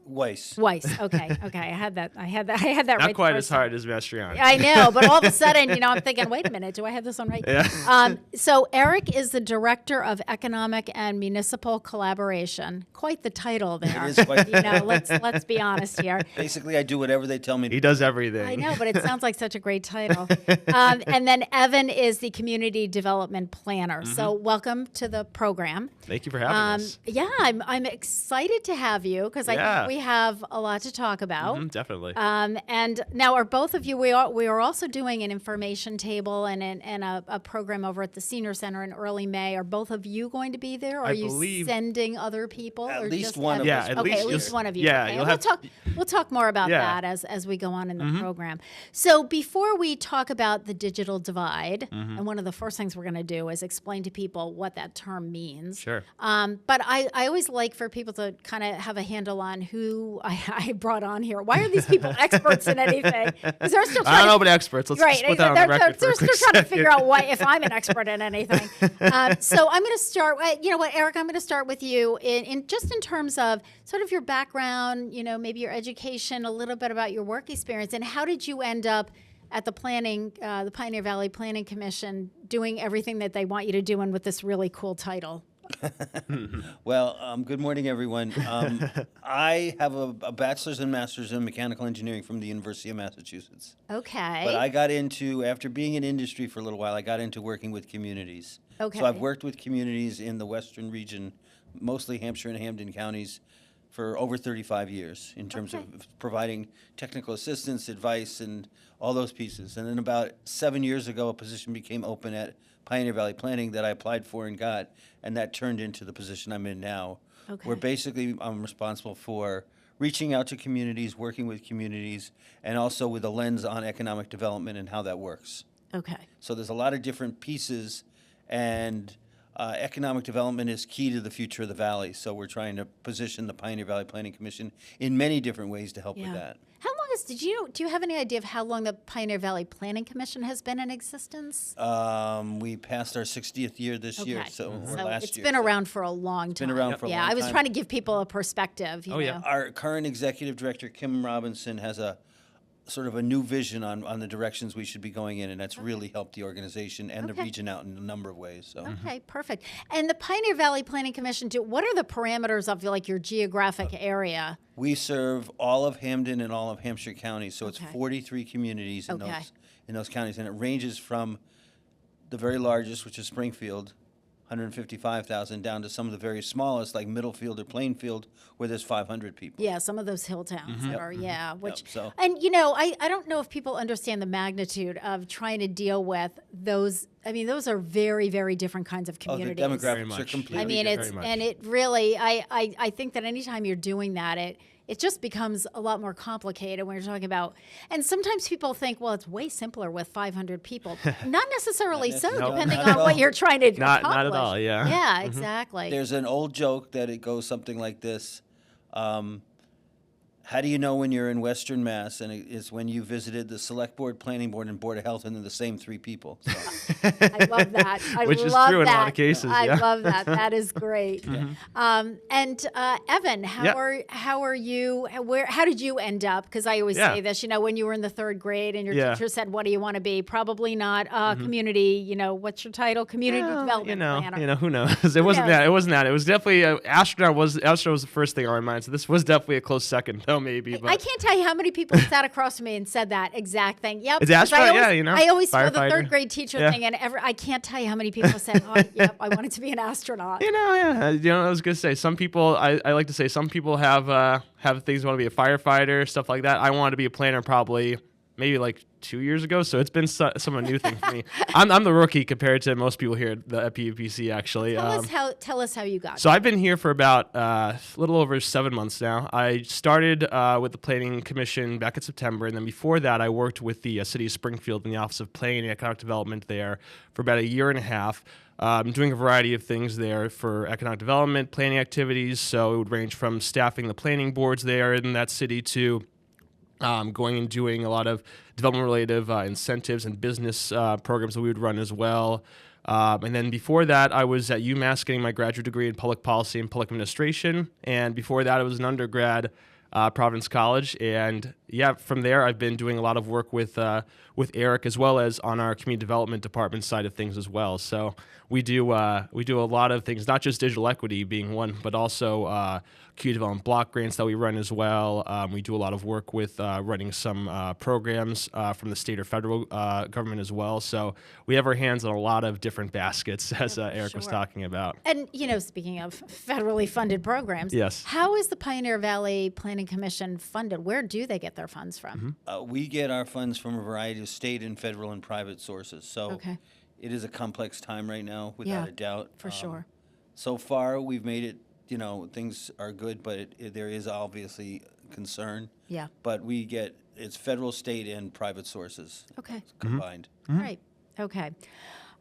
Weiss. Okay. I had that right. Not quite as hard as Mastriani. I know, but all of a sudden, I'm thinking, wait a minute, do I have this one right? Yeah. So Eric is the Director of Economic and Municipal Collaboration. Quite the title there. It is quite let's be honest here. Basically, I do whatever they tell me. He does everything. I know, but it sounds like such a great title. And then Evan is the Community Development Planner. Mm-hmm. So welcome to the program. Thank you for having us. Yeah, I'm excited to have you because I think we have a lot to talk about. Mm-hmm, definitely. And now are both of you, we are also doing an information table and a program over at the Senior Center in early May. Are both of you going to be there? Or are you sending other people? At or least just one of us. At least one of you. Yeah, Okay. We'll talk more about that as we go on in the program. So before we talk about the digital divide, and one of the first things we're going to do is explain to people what that term means. Sure. But I always like for people to kind of have a handle on who I brought on here. Why are these people experts in anything? Because they're still I don't know about experts. Let's just put that on the record they're for a quick still trying to figure second. out if I'm an expert in anything. So I'm going to start. You know what, Eric? I'm going to start with you in terms of sort of your background. Maybe your education, a little bit about your work experience, and how did you end up at the Pioneer Valley Planning Commission, doing everything that they want you to do, and with this really cool title. Well, good morning, everyone. I have a bachelor's and master's in mechanical engineering from the University of Massachusetts. Okay. But I got into, after being in industry for a little while, I got into working with communities. Okay. So I've worked with communities in the western region, mostly Hampshire and Hampden counties, for over 35 years in terms of providing technical assistance, advice, and all those pieces. And then about 7 years ago, a position became open at Pioneer Valley Planning that I applied for and got, and that turned into the position I'm in now, where basically I'm responsible for reaching out to communities, working with communities, and also with a lens on economic development and how that works. Okay. So there's a lot of different pieces, and economic development is key to the future of the valley. So we're trying to position the Pioneer Valley Planning Commission in many different ways to help with that. How long do you have any idea of how long the Pioneer Valley Planning Commission has been in existence? We passed our 60th year this year, so or last it's year. been around for a long time. Been around for a long I was time. trying to give people a perspective. You know. Our current executive director, Kim Robinson, has a sort of a new vision on the directions we should be going in, and that's really helped the organization and the region out in a number of ways. So. Okay, perfect. And the Pioneer Valley Planning Commission, what are the parameters of your geographic area? We serve all of Hampden and all of Hampshire counties, so it's 43 communities in those counties, and it ranges from the very largest, which is Springfield, 155,000, down to some of the very smallest, like Middlefield or Plainfield, where there's 500 people. Yeah, some of those hill towns that are, which, so. And I don't know if people understand the magnitude of trying to deal with those. I mean, those are very, very different kinds of communities. Oh, the demographics are completely different. And it really, I think that anytime you're doing that, it just becomes a lot more complicated when you're talking about, and sometimes people think, well, it's way simpler with 500 people. Not necessarily so, depending on what you're trying to accomplish. Not at all, yeah. Yeah, exactly. There's an old joke that it goes something like this. How do you know when you're in Western Mass? And it's when you visited the Select Board, Planning Board, and Board of Health, and they're the same three people. So. I love that. Which is true in a lot of cases. I love that. That is great. And Evan, how are you? How did you end up? Because I always say this. When you were in the third grade and your teacher said, "What do you want to be?" Probably not community. What's your title? Community development planner. Who knows? It wasn't that. It wasn't that. It was definitely astronaut. Was the first thing on my mind. So this was definitely a close second. Maybe, but I can't tell you how many people sat across from me and said that exact thing. Yep. It's astronaut, I always do the third grade teacher thing, and I can't tell you how many people said, "Oh, yep, I wanted to be an astronaut." I was gonna say some people. I like to say some people have things want to be a firefighter, stuff like that. I wanted to be a planner probably maybe like 2 years ago. So it's been somewhat new thing for me. I'm the rookie compared to most people here at the PUPC, actually. Tell us how you got. So I've been here for about a little over 7 months now. I started with the Planning Commission back in September, and then before that, I worked with the City of Springfield in the Office of Planning and Economic Development there for about a year and a half. Doing a variety of things there for economic development, planning activities. So it would range from staffing the planning boards there in that city to going and doing a lot of development-related incentives and business programs that we would run as well. And then before that, I was at UMass getting my graduate degree in public policy and public administration. And before that, I was an undergrad Providence College. And yeah, from there, I've been doing a lot of work with Eric as well as on our community development department side of things as well. So we do a lot of things, not just digital equity being one, but also community development block grants that we run as well. We do a lot of work with running some programs from the state or federal government as well. So we have our hands on a lot of different baskets, as Eric was talking about. And, speaking of federally funded programs, yes. How is the Pioneer Valley Planning Commission funded? Where do they get their funds from? We get our funds from a variety of state and federal and private sources. So it is a complex time right now, without a doubt. For sure. So far, we've made it, things are good, but there is obviously concern. Yeah. But it's federal, state, and private sources combined. Mm-hmm. Right. Okay.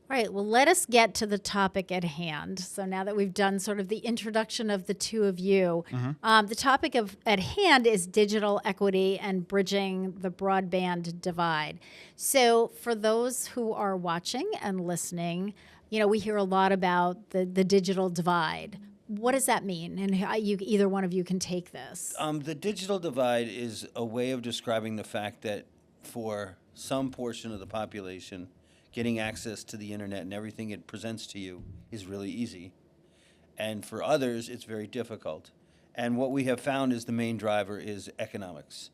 All right. Well, let us get to the topic at hand. So now that we've done sort of the introduction of the two of you, the topic at hand is digital equity and bridging the broadband divide. So for those who are watching and listening, we hear a lot about the digital divide. What does that mean? And either one of you can take this. The digital divide is a way of describing the fact that for some portion of the population, getting access to the internet and everything it presents to you is really easy. And for others, it's very difficult. And what we have found is the main driver is economics.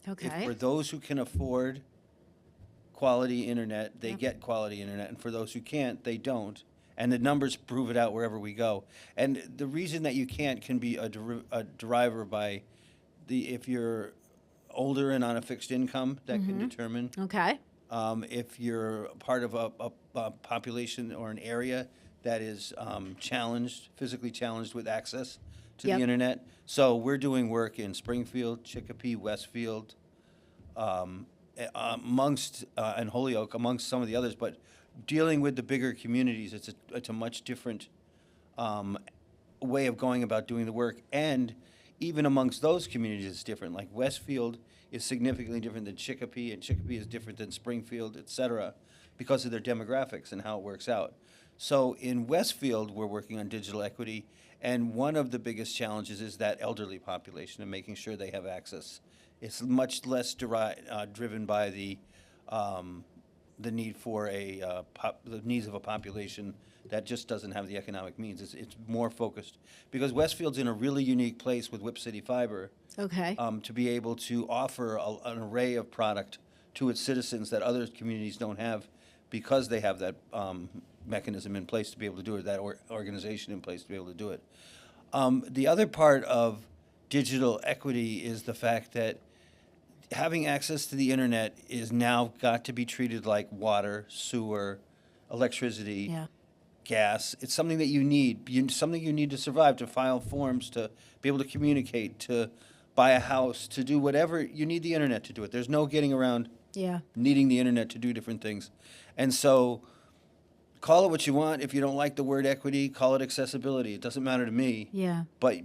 Okay. For those who can afford quality internet, they get quality internet. And for those who can't, they don't. And the numbers prove it out wherever we go. And the reason that you can't can be a driver by if you're older and on a fixed income, that can determine. Okay. If you're part of a population or an area that is physically challenged with access to the internet. So we're doing work in Springfield, Chicopee, Westfield, amongst and Holyoke, amongst some of the others. But dealing with the bigger communities, it's a much different way of going about doing the work. And even amongst those communities, it's different. Like Westfield is significantly different than Chicopee, and Chicopee is different than Springfield, et cetera, because of their demographics and how it works out. So in Westfield, we're working on digital equity, and one of the biggest challenges is that elderly population and making sure they have access. It's much less driven by the need for the needs of a population that just doesn't have the economic means. It's more focused because Westfield's in a really unique place with Whip City Fiber. Okay. To be able to offer an array of product to its citizens that other communities don't have because they have that mechanism in place to be able to do it, that organization in place to be able to do it. The other part of digital equity is the fact that having access to the internet is now got to be treated like water, sewer, electricity, gas. It's something that you need, something you need to survive, to file forms, to be able to communicate, to buy a house, to do whatever. You need the internet to do it. There's no getting around needing the internet to do different things. And so call it what you want. If you don't like the word equity, call it accessibility. It doesn't matter to me. Yeah. But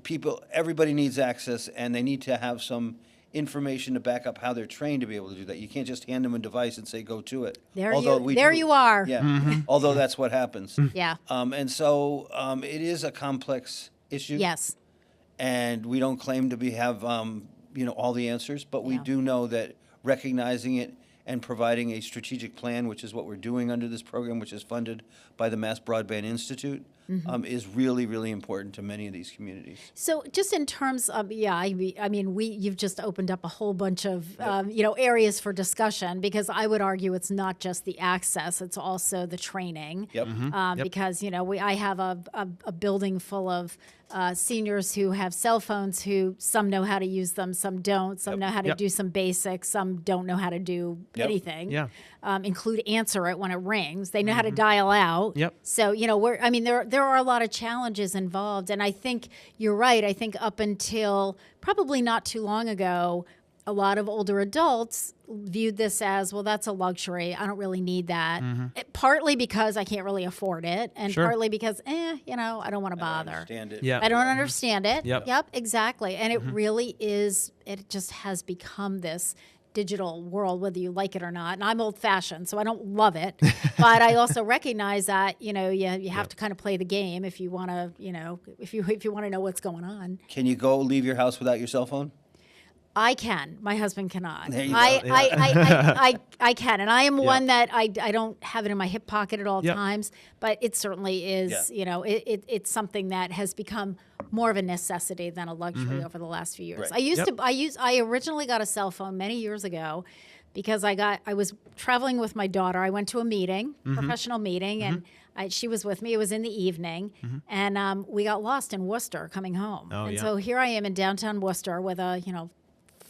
everybody needs access, and they need to have some information to back up how they're trained to be able to do that. You can't just hand them a device and say, go to it. There you are. Yeah. Although that's what happens. Yeah. And so it is a complex issue. Yes. And we don't claim to have all the answers, but we do know that recognizing it and providing a strategic plan, which is what we're doing under this program, which is funded by the Mass Broadband Institute, is really, really important to many of these communities. So, just in terms of, you've just opened up a whole bunch of, areas for discussion, because I would argue it's not just the access; it's also the training. Yep. Because I have a building full of seniors who have cell phones, who some know how to use them, some don't. Some know how to do some basics, some don't know how to do anything. Yeah. Include answer it when it rings. They know how to dial out. Yep. So there are a lot of challenges involved, and I think you're right. I think up until probably not too long ago, a lot of older adults viewed this as, well, that's a luxury. I don't really need that. Partly because I can't really afford it, and partly because, I don't want to bother. Understand it. Yeah. I don't understand it. Yep. Exactly. And it really is, it just has become this digital world, whether you like it or not. And I'm old-fashioned, so I don't love it. But I also recognize that, you have to kind of play the game if you want to, if you want to know what's going on. Can you leave your house without your cell phone? I can. My husband cannot. There you go. I can, and I am one that I don't have it in my hip pocket at all times. But it certainly is. It's something that has become more of a necessity than a luxury over the last few years. Right. I originally got a cell phone many years ago because I was traveling with my daughter. I went to a meeting, professional meeting, and she was with me. It was in the evening, and we got lost in Worcester coming home. So here I am in downtown Worcester with a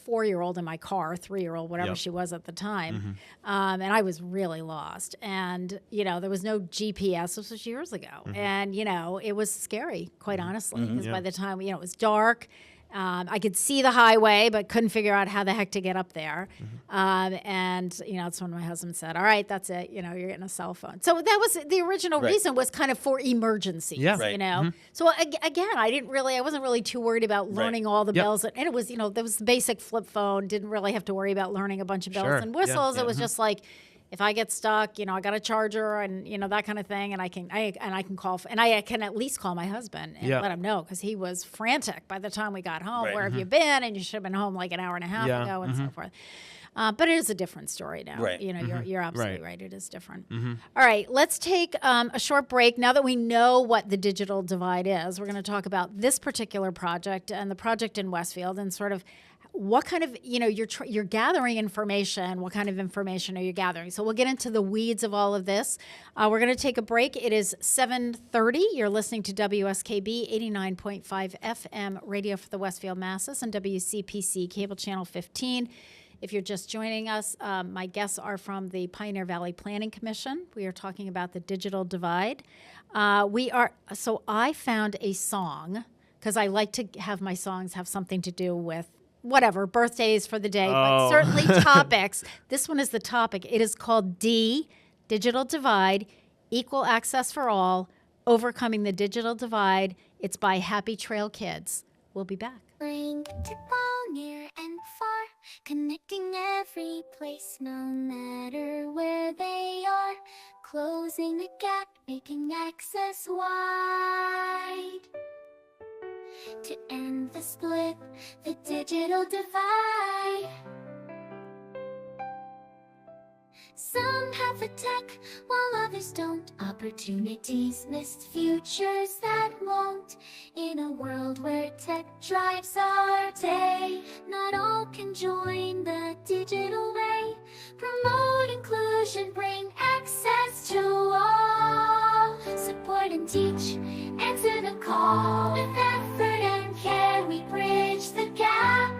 4-year-old in my car, 3-year-old, whatever she was at the time. And I was really lost. And, there was no GPS. This was years ago. And, it was scary, quite honestly, because by the time, it was dark. I could see the highway, but couldn't figure out how the heck to get up there. And, it's when my husband said, all right, that's it. You're getting a cell phone. So that was the original reason, was kind of for emergencies, So again, I wasn't really too worried about learning all the bells. And it was, there was the basic flip phone. Didn't really have to worry about learning a bunch of bells and whistles. It was just like, if I get stuck, I got a charger and that kind of thing, and I can call, and I can at least call my husband and let him know, because he was frantic by the time we got home. Where have you been? And you should have been home like an hour and a half ago, and so forth. But it is a different story now. Right. You're absolutely right. It is different. All right, let's take a short break. Now that we know what the digital divide is, we're going to talk about this particular project and the project in Westfield, and sort of what kind of, you're gathering information. What kind of information are you gathering? So we'll get into the weeds of all of this. We're going to take a break. It is 7:30. You're listening to WSKB 89.5 FM radio for the Westfield Masses and WCPC cable channel 15. If you're just joining us, my guests are from the Pioneer Valley Planning Commission. We are talking about the digital divide. So I found a song, because I like to have my songs have something to do with whatever, birthdays for the day, but certainly topics. This one is the topic. It is called Digital Divide, Equal Access for All, Overcoming the Digital Divide. It's by Happy Trail Kids. We'll be back. Bring to ball, near and far, connecting every place, no matter where they are, closing the gap, making access wide. To end the split, the digital divide. Some have the tech, while others don't. Opportunities missed, futures that won't. In a world where tech drives our day, not all can join the digital way. Promote inclusion, bring access to all. Support and teach, answer the call. With effort and care, we bridge the gap.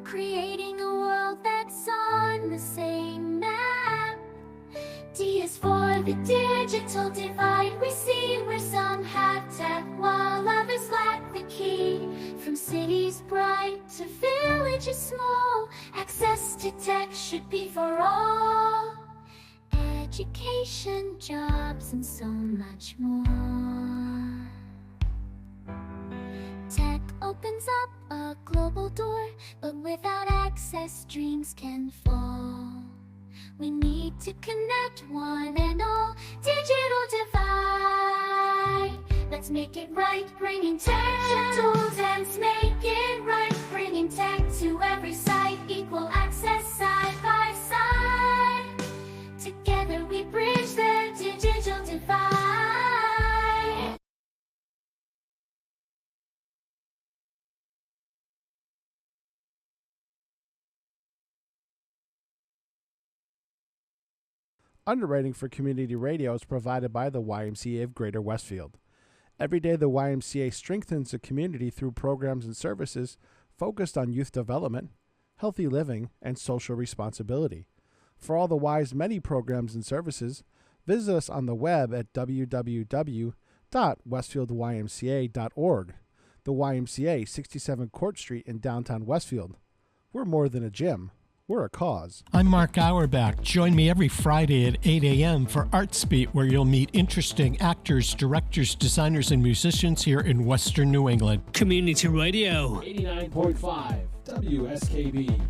Creating a world that's on the same map. D is for the digital divide. We see where some have tech while others lack the key. From cities bright to villages small, access to tech should be for all. Education, jobs, and so much more. Tech opens up a global door, but without access, dreams can fall. We need to connect one and all. Digital divide. Let's make it right, bringing tech to tools. Let's make it right, bringing tech to every site. Equal access side by side. Together we bridge the digital divide. Underwriting for community radio is provided by the YMCA of Greater Westfield. Every day, the YMCA strengthens the community through programs and services focused on youth development, healthy living, and social responsibility. For all the Y's many programs and services, visit us on the web at www.westfieldymca.org. The YMCA, 67 Court Street in downtown Westfield. We're more than a gym. We're a cause. I'm Mark Auerbach. Join me every Friday at 8 a.m. for ArtSpeak, where you'll meet interesting actors, directors, designers, and musicians here in Western New England. Community Radio. 89.5 WSKB.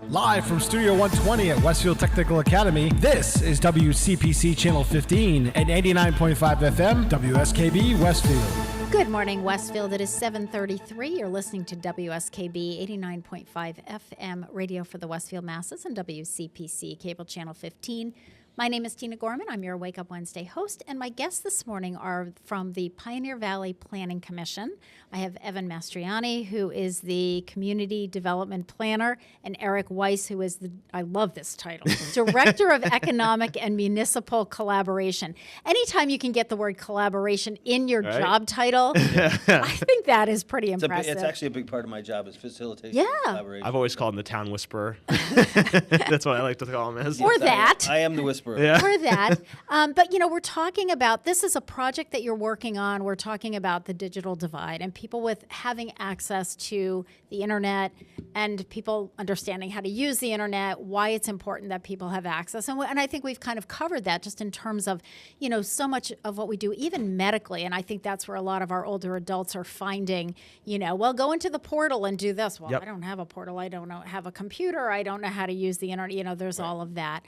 Live from Studio 120 at Westfield Technical Academy, this is WCPC Channel 15 at 89.5 FM, WSKB Westfield. Good morning, Westfield. It is 7:33. You're listening to WSKB 89.5 FM radio for the Westfield masses and WCPC Cable Channel 15. My name is Tina Gorman. I'm your Wake Up Wednesday host, and my guests this morning are from the Pioneer Valley Planning Commission. I have Evan Mastriani, who is the Community Development Planner, and Eric Weiss, who is the, I love this title, Director of Economic and Municipal Collaboration. Anytime you can get the word collaboration in your job title, I think that is pretty impressive. It's actually a big part of my job is facilitation. Yeah. Collaboration. I've always called him the town whisperer. That's what I like to call him as. Or that. I am the whisperer. Yeah. Or that. But, you know, we're talking about, this is a project that you're working on. We're talking about the digital divide and people with having access to the internet and people understanding how to use the internet, why it's important that people have access. And I think we've kind of covered that just in terms of, you know, so much of what we do, even medically. And I think that's where a lot of our older adults are finding, you know, well, go into the portal and do this. Well, I don't have a portal. I don't have a computer. I don't know how to use the internet. You know, there's all of that.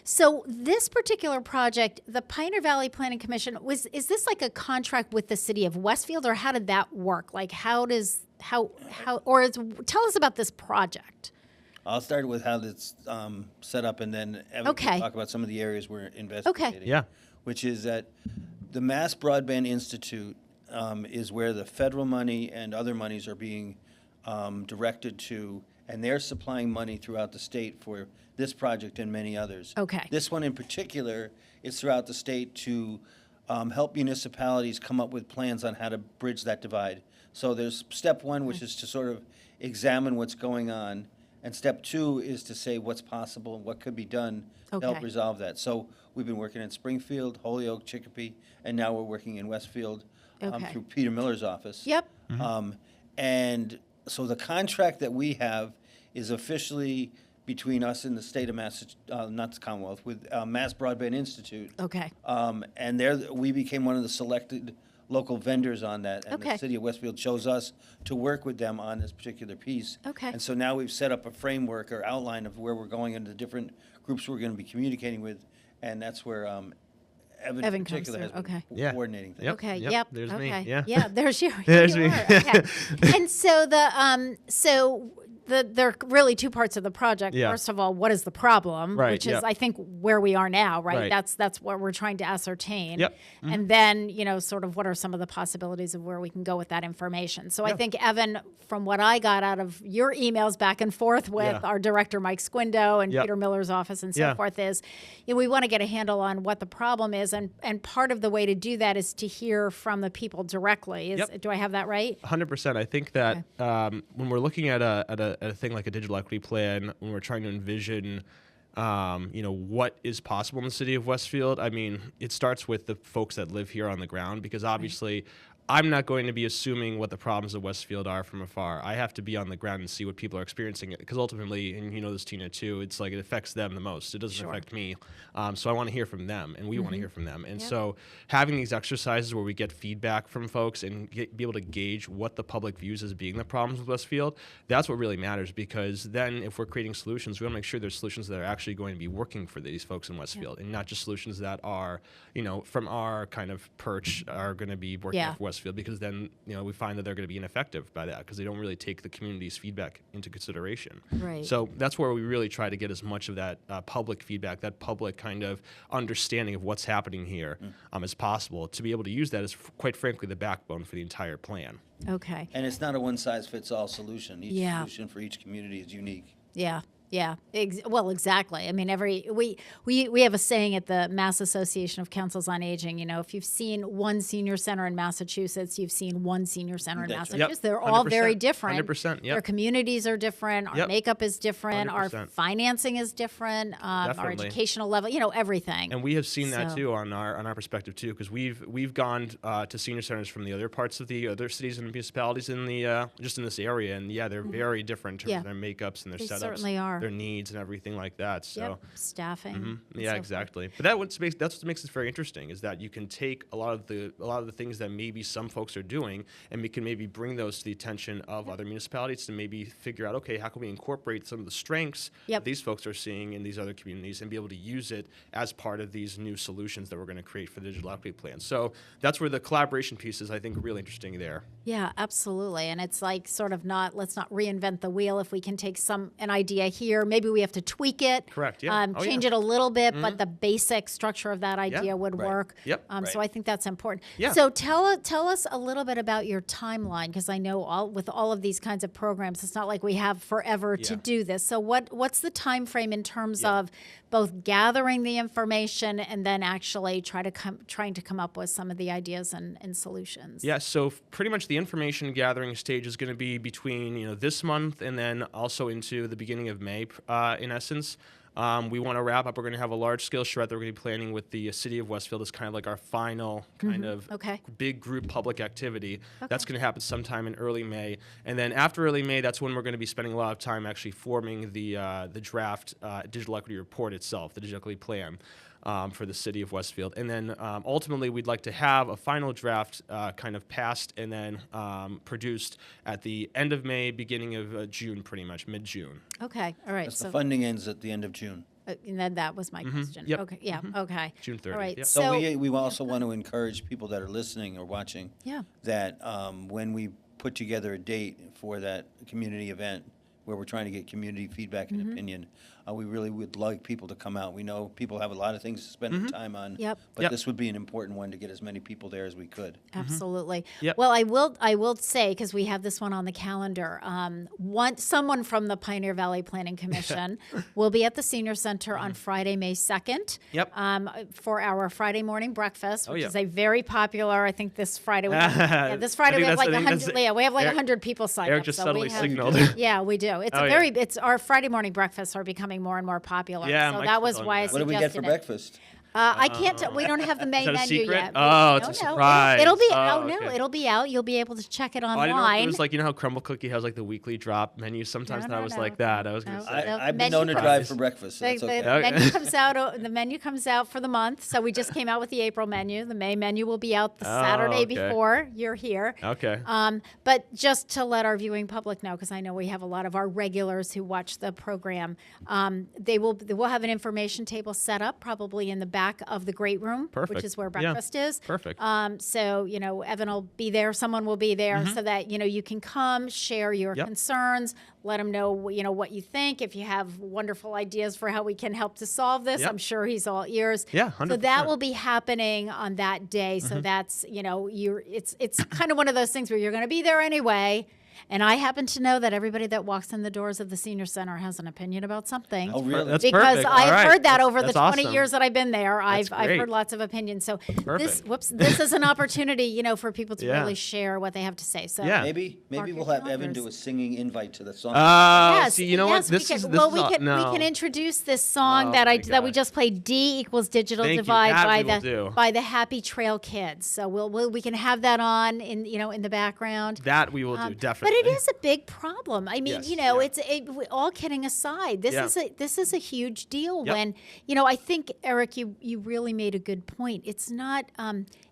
So this particular project, the Pioneer Valley Planning Commission, is this like a contract with the city of Westfield, or how did that work? Like tell us about this project. I'll start with how it's set up, and then Evan can talk about some of the areas we're investigating. Okay. Yeah. Which is that the Mass Broadband Institute is where the federal money and other monies are being directed to, and they're supplying money throughout the state for this project and many others. Okay. This one in particular is throughout the state to help municipalities come up with plans on how to bridge that divide. So there's step one, which is to sort of examine what's going on, and step two is to say what's possible and what could be done to help resolve that. So we've been working in Springfield, Holyoke, Chicopee, and now we're working in Westfield through Peter Miller's office. Yep. And so the contract that we have is officially between us and the state of Massachusetts, not the Commonwealth, with Mass Broadband Institute. Okay. And there we became one of the selected local vendors on that, and the city of Westfield chose us to work with them on this particular piece. Okay. And so now we've set up a framework or outline of where we're going and the different groups we're going to be communicating with, and that's where Evan in particular has been coordinating things. Okay. Yep. Yep. There's okay. me. Yeah. Yeah. There's you. There's you me. are. Okay. And so there are really two parts of the project. Yeah. First of all, what is the problem? Right, Which is, I think, where we are now, right? Right. That's what we're trying to ascertain. Yep. And then, you know, sort of what are some of the possibilities of where we can go with that information. So I think, Evan, from what I got out of your emails back and forth with our director, Mike Squindo, and Peter Miller's office and so forth is, you know, we want to get a handle on what the problem is. And part of the way to do that is to hear from the people directly. Do I have that right? 100%. I think that when we're looking at a thing like a digital equity plan, when we're trying to envision, you know, what is possible in the city of Westfield, I mean, it starts with the folks that live here on the ground, because obviously I'm not going to be assuming what the problems of Westfield are from afar. I have to be on the ground and see what people are experiencing, because ultimately, and you know this, Tina, too, it's like it affects them the most. It doesn't affect me. So I want to hear from them, and we want to hear from them. And so having these exercises where we get feedback from folks and be able to gauge what the public views as being the problems with Westfield, that's what really matters, because then if we're creating solutions, we want to make sure there's solutions that are actually going to be working for these folks in Westfield, and not just solutions that are, you know, from our kind of perch are going to be working for Westfield, because then, you know, we find that they're going to be ineffective by that, because they don't really take the community's feedback into consideration. Right. So that's where we really try to get as much of that public feedback, that public kind of understanding of what's happening here as possible, to be able to use that as, quite frankly, the backbone for the entire plan. Okay. And it's not a one-size-fits-all solution. Each solution for each community is unique. Yeah. Yeah. Well, exactly. I mean, we have a saying at the Mass Association of Councils on Aging. You know, if you've seen one senior center in Massachusetts, you've seen one senior center in That's right. Massachusetts. Yep. They're all very 100%. different. 100%. Yep. Their communities are different. Our Yep. makeup is different. Our 100%. financing is different. Our Definitely. educational level. You know, everything. And we have seen that So- too on our perspective too, because we've gone to senior centers from the other parts of the other cities and municipalities in the just in this area, and yeah, they're very different in terms of their makeups and their They setups, certainly are. their needs and everything like that. So. Yep. Staffing. and Yeah, so exactly. But that's what makes it very interesting is that you can take a lot of the things that maybe some folks are doing, and we can maybe bring those to the attention of other municipalities to maybe figure out, okay, how can we incorporate some of the strengths that these folks are seeing in these other communities and be able to use it as part of these new solutions that we're going to create for the digital equity plan. So that's where the collaboration piece is, I think, really interesting there. Yeah, absolutely. And it's like sort of let's not reinvent the wheel. If we can take an idea here, maybe we have to tweak it. Correct, yeah. Change it a little bit, but the basic structure of that idea would Right. work. Yep. So I think that's important. Yeah. So tell us a little bit about your timeline, because I know with all of these kinds of programs, it's not like we have forever to do this. So what's the time frame in terms of both gathering the information and then actually trying to come up with some of the ideas and solutions? Yeah, so pretty much the information gathering stage is going to be between this month and then also into the beginning of May, in essence. We want to wrap up. We're going to have a large-scale shred that we're going to be planning with the city of Westfield as kind of like our final kind of big group public activity. That's going to happen sometime in early May. And then after early May, that's when we're going to be spending a lot of time actually forming the draft digital equity report itself, the digital equity plan. For the city of Westfield. And then ultimately, we'd like to have a final draft kind of passed and then produced at the end of May, beginning of June, pretty much, mid-June. Okay, all right. The funding ends at the end of June. And then that was my question. Yep. Okay, yeah, okay. June 30th. All right, Yep. So we also want to encourage people that are listening or watching that when we put together a date for that community event where we're trying to get community feedback and opinion, we really would like people to come out. We know people have a lot of things to spend their time on, but this would be an important one to get as many people there as we could. Absolutely. Yep. Well, I will say, because we have this one on the calendar, someone from the Pioneer Valley Planning Commission will be at the Senior Center on Friday, May 2nd. Yep. For our Friday morning breakfast, which yeah. is a very popular. I think this Friday we have, this Friday we have like 100. Yeah, we have like 100 people signed Eric up. just so subtly we have, signaled. Yeah, we do. It's it's our Friday morning breakfasts are becoming more and more popular. Yeah, so Mike's that was telling why me I that. What do we get for suggested it. breakfast? I can't. We don't have the main Is that a menu secret? yet. Oh, No, it's a no. surprise. It'll be. Oh, no, okay. it'll be out. You'll be able to check it Oh, I didn't know if online. it was like, you know how Crumble Cookie has like the weekly drop menu sometimes? No, that no, was no. like that. I was going No. to say. I've menu been known to comes- drive for breakfast, so that's The okay. menu comes out. The menu comes out for the month. So we just came out with the April menu. The May menu will be out the Saturday okay. before you're here. Okay. But just to let our viewing public know, because I know we have a lot of our regulars who watch the program, we'll have an information table set up probably in the back of the great room, Perfect. which is where Yeah. breakfast is. Perfect. So Evan will be there. Someone will be there so that you can come share your concerns. Let him know what you think. If you have wonderful ideas for how we can help to solve this, Yep. I'm sure he's all ears. Yeah, So that 100%. will be happening on that day. So that's it's kind of one of those things where you're going to be there anyway. And I happen to know that everybody that walks in the doors of the senior center has an opinion about something. Oh, really? That's Because perfect. I've All right. heard that over the That's 20 awesome. years that I've been there. I've great. heard lots of opinions. So Perfect. this is an opportunity, for people to Yeah. really share what they have to say. So Yeah. Maybe Mark we'll your have Evan calendars. do a singing invite to the song. Yes, see, you know yes, what? This we is can, this well, is we all- can no. introduce this song Oh that my that we gosh. just played. D equals digital Thank you. divide That by we will do. by the Happy Trail Kids. So we can have that on in the background. That we will do, But definitely. it is a big problem. I mean, Yes, all kidding aside, this Yeah. this is a huge deal. Yep. When I think Eric, you really made a good point. It's not.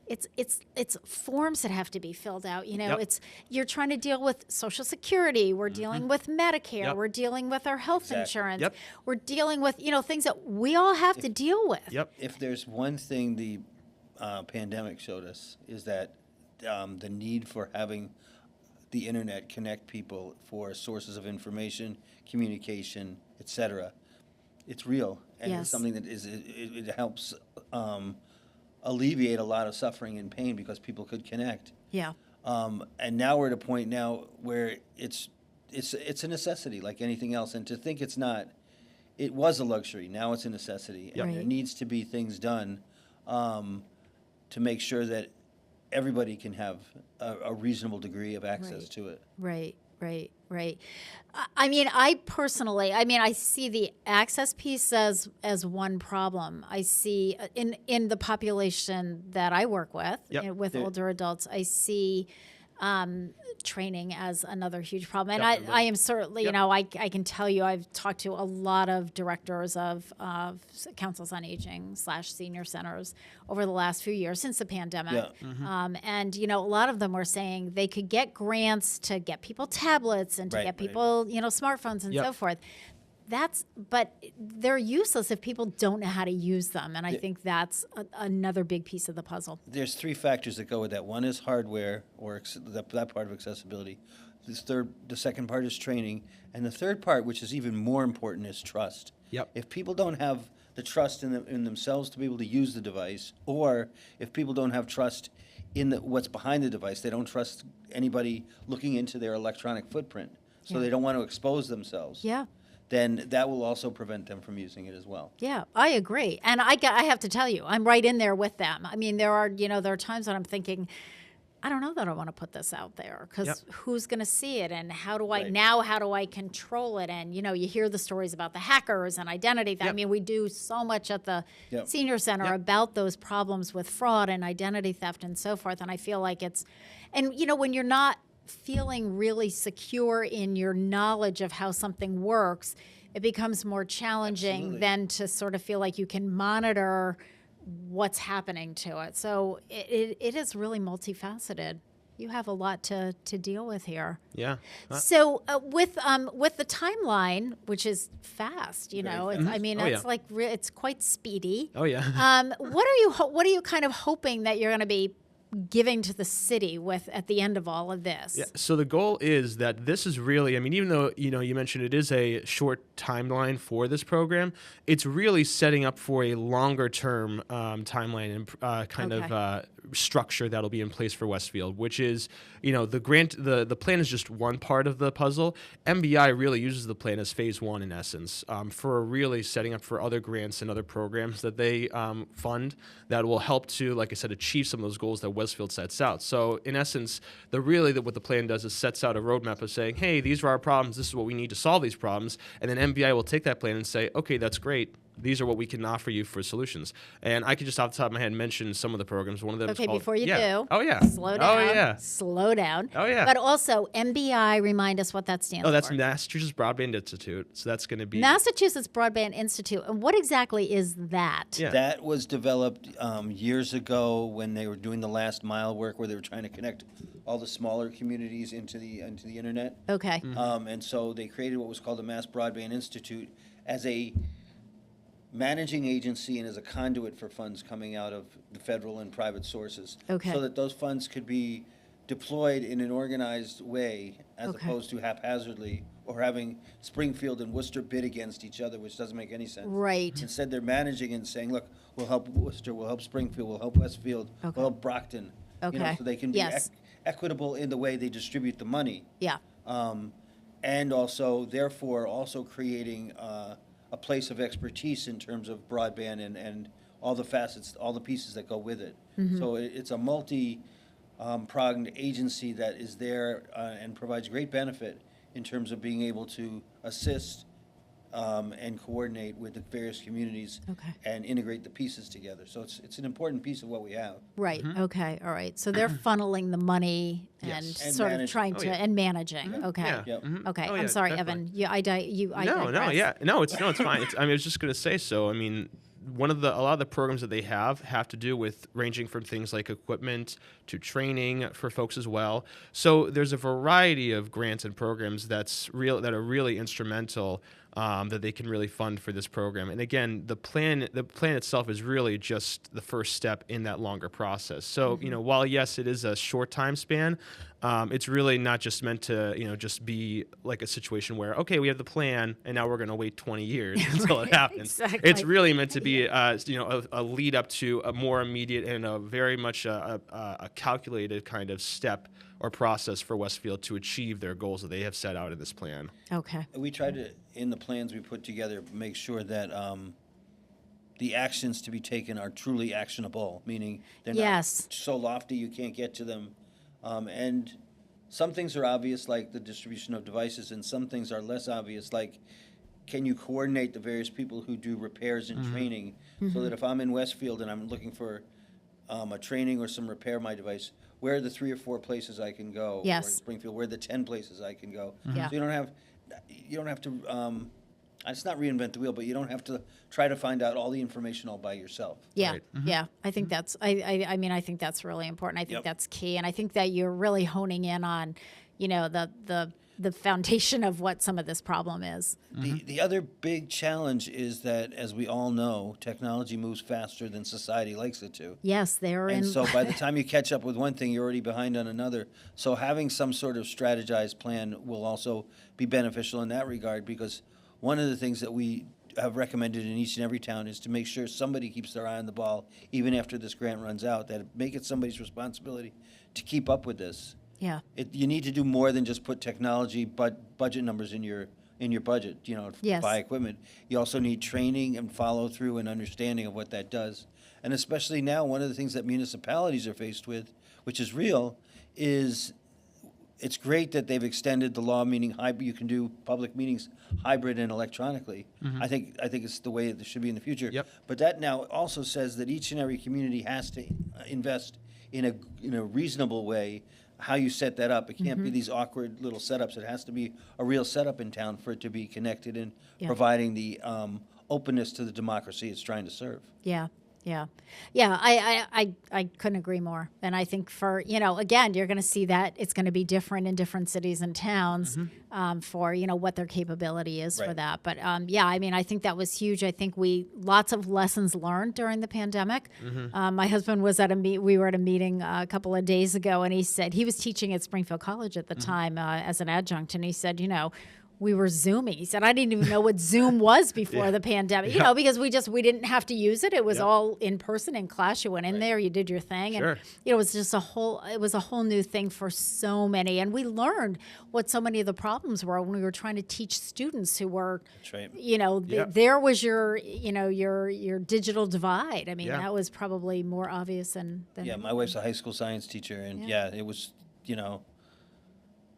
It's forms that have to be filled out. Yep. You're trying to deal with Social Security. We're dealing with Medicare. Yep. We're dealing with our health Exactly. insurance. Yep. We're dealing with things that we all have to deal with. Yep. If there's one thing the pandemic showed us is that the need for having the internet connect people for sources of information, communication, etc. It's real, and Yes. it's something that it helps alleviate a lot of suffering and pain because people could connect. Yeah. And now we're at a point now where it's a necessity like anything else, and to think it's not it was a luxury. Now it's a necessity. Yep. And there Right. needs to be things done to make sure that everybody can have a reasonable degree of access Right. to it. Right. I mean, I see the access piece as one problem. I see in the population that I work with, Yep. with There- older adults, I see training as another huge problem. And Definitely. I am certainly, Yep. I can tell you, I've talked to a lot of directors of councils on aging / senior centers over the last few years since the pandemic. Yeah. And, a lot of them were saying they could get grants to get people tablets and to Right, get right. people, smartphones and Yep. so forth. But they're useless if people don't know how to use them. And I think that's another big piece of the puzzle. There's three factors that go with that. One is hardware, or that part of accessibility. The second part is training, and the third part, which is even more important, is trust. Yep. If people don't have the trust in themselves to be able to use the device, or if people don't have trust in what's behind the device, they don't trust anybody looking into their electronic footprint, so Yeah. they don't want to expose themselves. Yeah. Then that will also prevent them from using it as well. Yeah, I agree. And I have to tell you, I'm right in there with them. I mean, there are times when I'm thinking, I don't know that I want to put this out there because Yep. who's going to see it and how do Right. I control it? And, you hear the stories about the hackers and identity theft. I Yep. mean, we do so much at the Yep. senior center Yep. about those problems with fraud and identity theft and so forth. And I feel like when you're not feeling really secure in your knowledge of how something works, it becomes more challenging Absolutely. than to sort of feel like you can monitor what's happening to it. So it is really multifaceted. You have a lot to deal with here. Yeah. So with the timeline, which is fast, Very it's, fast. I mean, Oh, it's yeah. like it's quite speedy. Oh yeah. What are you kind of hoping that you're going to be giving to the city at the end of all of this? Yeah. So the goal is that this is really, I mean, even though, you mentioned it is a short timeline for this program, it's really setting up for a longer term timeline and kind of structure that'll be in place for Westfield, which is, the grant, the plan is just one part of the puzzle. MBI really uses the plan as phase one in essence, for really setting up for other grants and other programs that they fund that will help to, like I said, achieve some of those goals that Westfield sets out. So in essence, what the plan does is sets out a roadmap of saying, hey, these are our problems, this is what we need to solve these problems, and then MBI will take that plan and say, okay, that's great. These are what we can offer you for solutions. And I could just off the top of my head mention some of the programs. One of them is Okay, called, before you yeah. do. Oh, yeah. Slow down. Oh, yeah. Slow down. Oh, yeah. But also, MBI, remind us what that stands for. Oh, that's Massachusetts Broadband Institute. So that's going to be... Massachusetts Broadband Institute. And what exactly is that? Yeah. That was developed years ago when they were doing the last mile work, where they were trying to connect all the smaller communities into the internet. Okay. And so they created what was called the Mass Broadband Institute as a managing agency and as a conduit for funds coming out of the federal and private sources. Okay. So that those funds could be deployed in an organized way as Okay. opposed to haphazardly or having Springfield and Worcester bid against each other, which doesn't make any sense. Right. Instead, they're managing and saying, look, we'll help Worcester, we'll help Springfield, we'll help Westfield, Okay. we'll help Brockton. Okay. So they can be Yes. equitable in the way they distribute the money. Yeah. And also, therefore, also creating a place of expertise in terms of broadband and all the facets, all the pieces that go with it. Mm-hmm. So it's a multi-pronged agency that is there and provides great benefit in terms of being able to assist and coordinate with the various communities Okay. and integrate the pieces together. So it's an important piece of what we have. Right. Okay. All right. So they're funneling the money and Yes. And sort of managing. trying Oh, to yeah. and managing. Okay. Yeah. Yep. Mhm. Okay. Oh, I'm yeah, sorry, definitely. Evan. I No, digress. it's fine. I was just going to say so. I mean, a lot of the programs that they have to do with ranging from things like equipment to training for folks as well. So there's a variety of grants and programs that are really instrumental that they can really fund for this program. And again, the plan itself is really just the first step in that longer process. So while yes, it is a short time span, it's really not just meant to just be like a situation where okay, we have the plan and now we're going to wait 20 years until it happens. Exactly. It's really meant to be a lead up to a more immediate and a very much a calculated kind of step or process for Westfield to achieve their goals that they have set out in this plan. Okay. We tried to, in the plans we put together, make sure that the actions to be taken are truly actionable, meaning they're Yes. not so lofty you can't get to them. And some things are obvious, like the distribution of devices, and some things are less obvious, like can you coordinate the various people who do repairs and training so that if I'm in Westfield and I'm looking for a training or some repair of my device, where are the 3 or 4 places I can go? Yes. Or in Springfield, where are the 10 places I can go? Yeah. So you don't have to, it's not reinvent the wheel, but you don't have to try to find out all the information all by yourself. Yeah, yeah. I think that's. I mean, I think that's really important. I think that's key, and I think that you're really honing in on, the foundation of what some of this problem is. The other big challenge is that, as we all know, technology moves faster than society likes it to. Yes, they're And in. so by the time you catch up with one thing, you're already behind on another. So having some sort of strategized plan will also be beneficial in that regard, because one of the things that we have recommended in each and every town is to make sure somebody keeps their eye on the ball, even after this grant runs out, that make it somebody's responsibility to keep up with this. Yeah. You need to do more than just put technology budget numbers in your budget, to Yes. buy equipment. You also need training and follow through and understanding of what that does. And especially now, one of the things that municipalities are faced with, which is real, is it's great that they've extended the law, meaning hybrid. You can do public meetings hybrid and electronically. I think it's the way it should be in the future. Yep. But that now also says that each and every community has to invest in a reasonable way how you set that up. It can't be these awkward little setups. It has to be a real setup in town for it to be connected and providing the openness to the democracy it's trying to serve. Yeah. Yeah. Yeah. I couldn't agree more. And I think again, you're going to see that it's going to be different in different cities and towns for, what their capability is for that. But I mean, I think that was huge. I think lots of lessons learned during the pandemic. My husband was we were at a meeting a couple of days ago, and he said he was teaching at Springfield College at the time as an adjunct. And he said, we were Zooming. He said, I didn't even know what Zoom was before the pandemic, because we didn't have to use it. It was all in person in class. You went in there, you did your thing. And, it was just a whole new thing for so many. And we learned what so many of the problems were when we were trying to teach students who were, there was your digital divide. I mean, that was probably more obvious than. Yeah, my wife's a high school science teacher, and it was,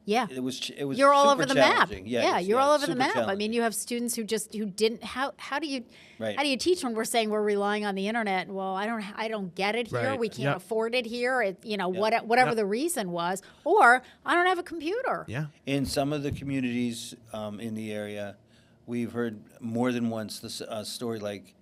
Yeah, it was. You're all over the map. challenging. You're all over the super map. I challenging. mean, you have students who didn't. How do you teach when we're saying we're relying on the internet? Well, I don't get it here. Right. We can't afford it here. Whatever the reason was, or I don't have a computer. Yeah. In some of the communities in the area, we've heard more than once this story like,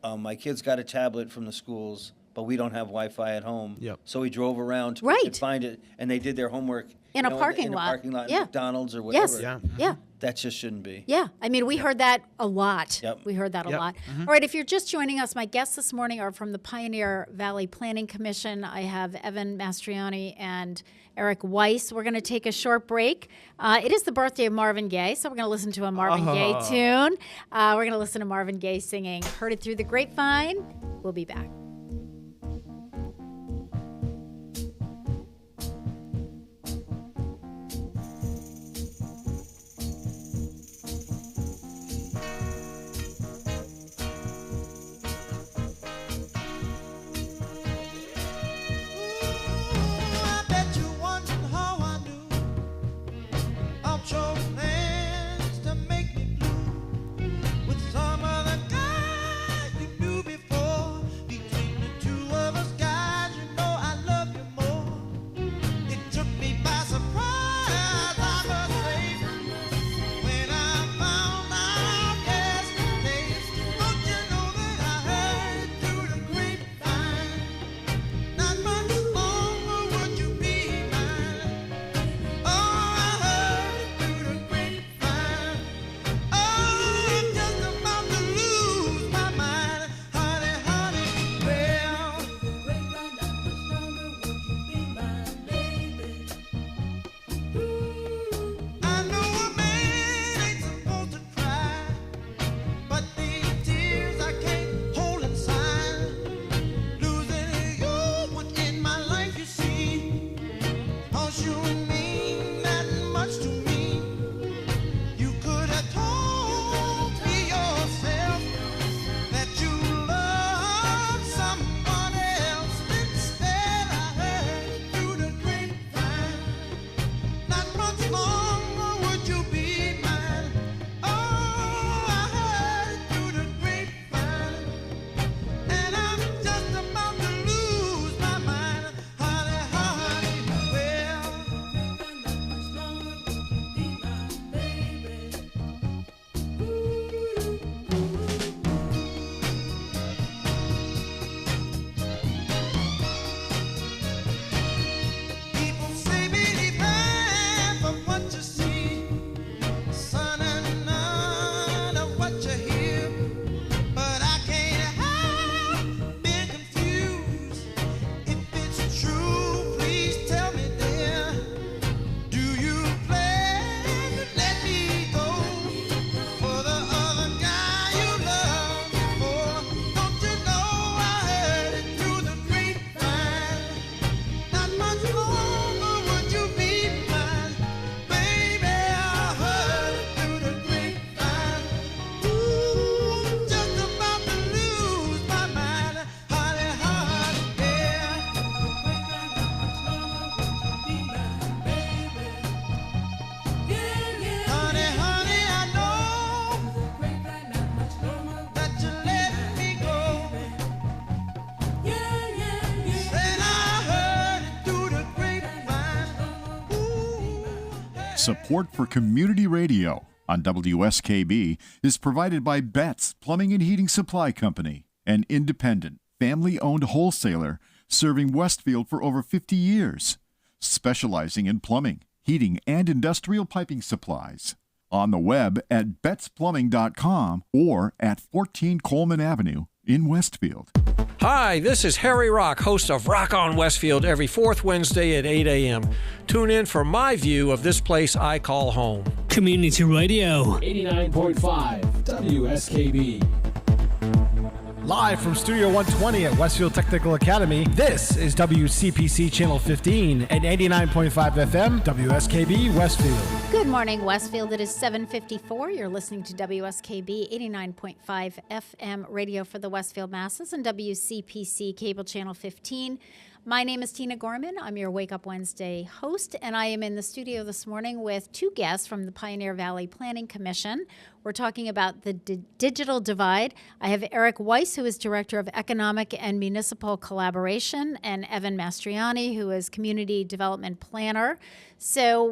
my kids got a tablet from the schools, but we don't have Wi-Fi at home. Yep. So we drove around to find it, and they did their homework In a parking lot. at Yeah. McDonald's or whatever. Yes. Yeah. That just shouldn't be. Yeah, I mean, we heard that a lot. Yep. We heard that a lot. All right, if you're just joining us, my guests this morning are from the Pioneer Valley Planning Commission. I have Evan Mastriani and Eric Weiss. We're going to take a short break. It is the birthday of Marvin Gaye, so we're going to listen to a Marvin Gaye tune. We're going to listen to Marvin Gaye singing Heard It Through the Grapevine. We'll be back. With some other guy you knew before, between Support for community radio on WSKB is provided by Betts Plumbing and Heating Supply Company, an independent, family-owned wholesaler serving Westfield for over 50 years, specializing in plumbing, heating, and industrial piping supplies. On the web at bettsplumbing.com or at 14 Coleman Avenue in Westfield. Hi, this is Harry Rock, host of Rock on Westfield every fourth Wednesday at 8 a.m. Tune in for my view of this place I call home. Community Radio. 89.5 WSKB. Live from Studio 120 at Westfield Technical Academy, this is WCPC Channel 15 and 89.5 FM, WSKB Westfield. Good morning, Westfield. It is 7:54. You're listening to WSKB 89.5 FM radio for the Westfield masses and WCPC Cable Channel 15. My name is Tina Gorman. I'm your Wake Up Wednesday host, and I am in the studio this morning with two guests from the Pioneer Valley Planning Commission. We're talking about the digital divide. I have Eric Weiss, who is Director of Economic and Municipal Collaboration, and Evan Mastriani, who is Community Development Planner. So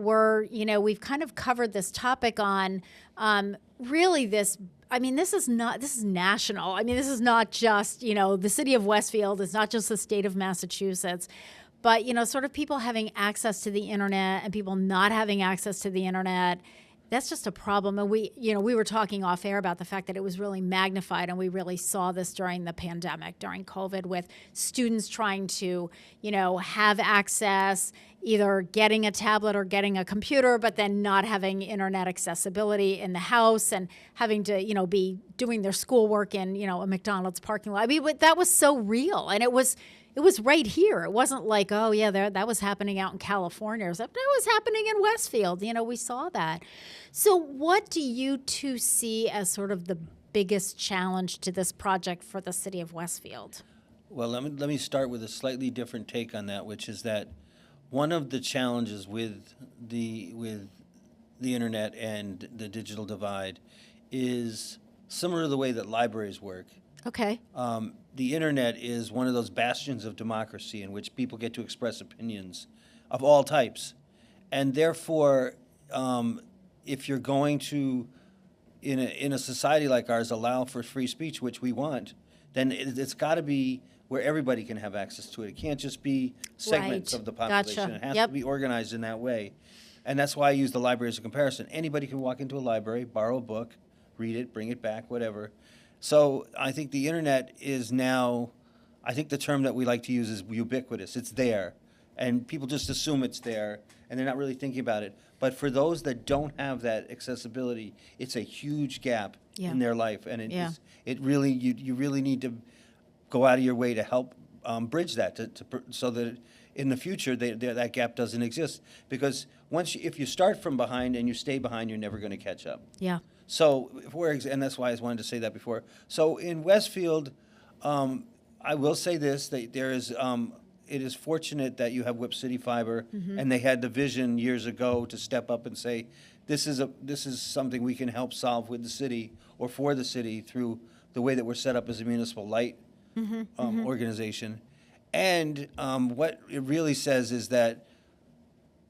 we've kind of covered this topic on really this. I mean, this is national. I mean, this is not just, the city of Westfield. It's not just the state of Massachusetts. But, sort of people having access to the internet and people not having access to the internet, that's just a problem. And we were talking off air about the fact that it was really magnified, and we really saw this during the pandemic, during COVID, with students trying to, have access, either getting a tablet or getting a computer, but then not having internet accessibility in the house and having to, be doing their schoolwork in, a McDonald's parking lot. I mean, that was so real. And it was right here. It wasn't like, oh, yeah, that was happening out in California. That was happening in Westfield. We saw that. So what do you two see as sort of the biggest challenge to this project for the city of Westfield? Well, let me start with a slightly different take on that, which is that one of the challenges with the internet and the digital divide is similar to the way that libraries work. Okay. The internet is one of those bastions of democracy in which people get to express opinions of all types. And therefore, if you're going to, in a society like ours, allow for free speech, which we want, then it's got to be where everybody can have access to it. It can't just be segments of the population. Gotcha. It has to be organized in that way. And that's why I use the library as a comparison. Anybody can walk into a library, borrow a book, read it, bring it back, whatever. So I think the internet is now, I think the term that we like to use is ubiquitous. It's there. And people just assume it's there, and they're not really thinking about it. But for those that don't have that accessibility, it's a huge gap in their life. And it really, you really need to go out of your way to help bridge that so that in the future that gap doesn't exist. Because if you start from behind and you stay behind, you're never going to catch up. Yeah. So, and that's why I wanted to say that before. So in Westfield, I will say this, that there is, it is fortunate that you have Whip City Fiber, and they had the vision years ago to step up and say, this is something we can help solve with the city or for the city through the way that we're set up as a municipal light organization. And what it really says is that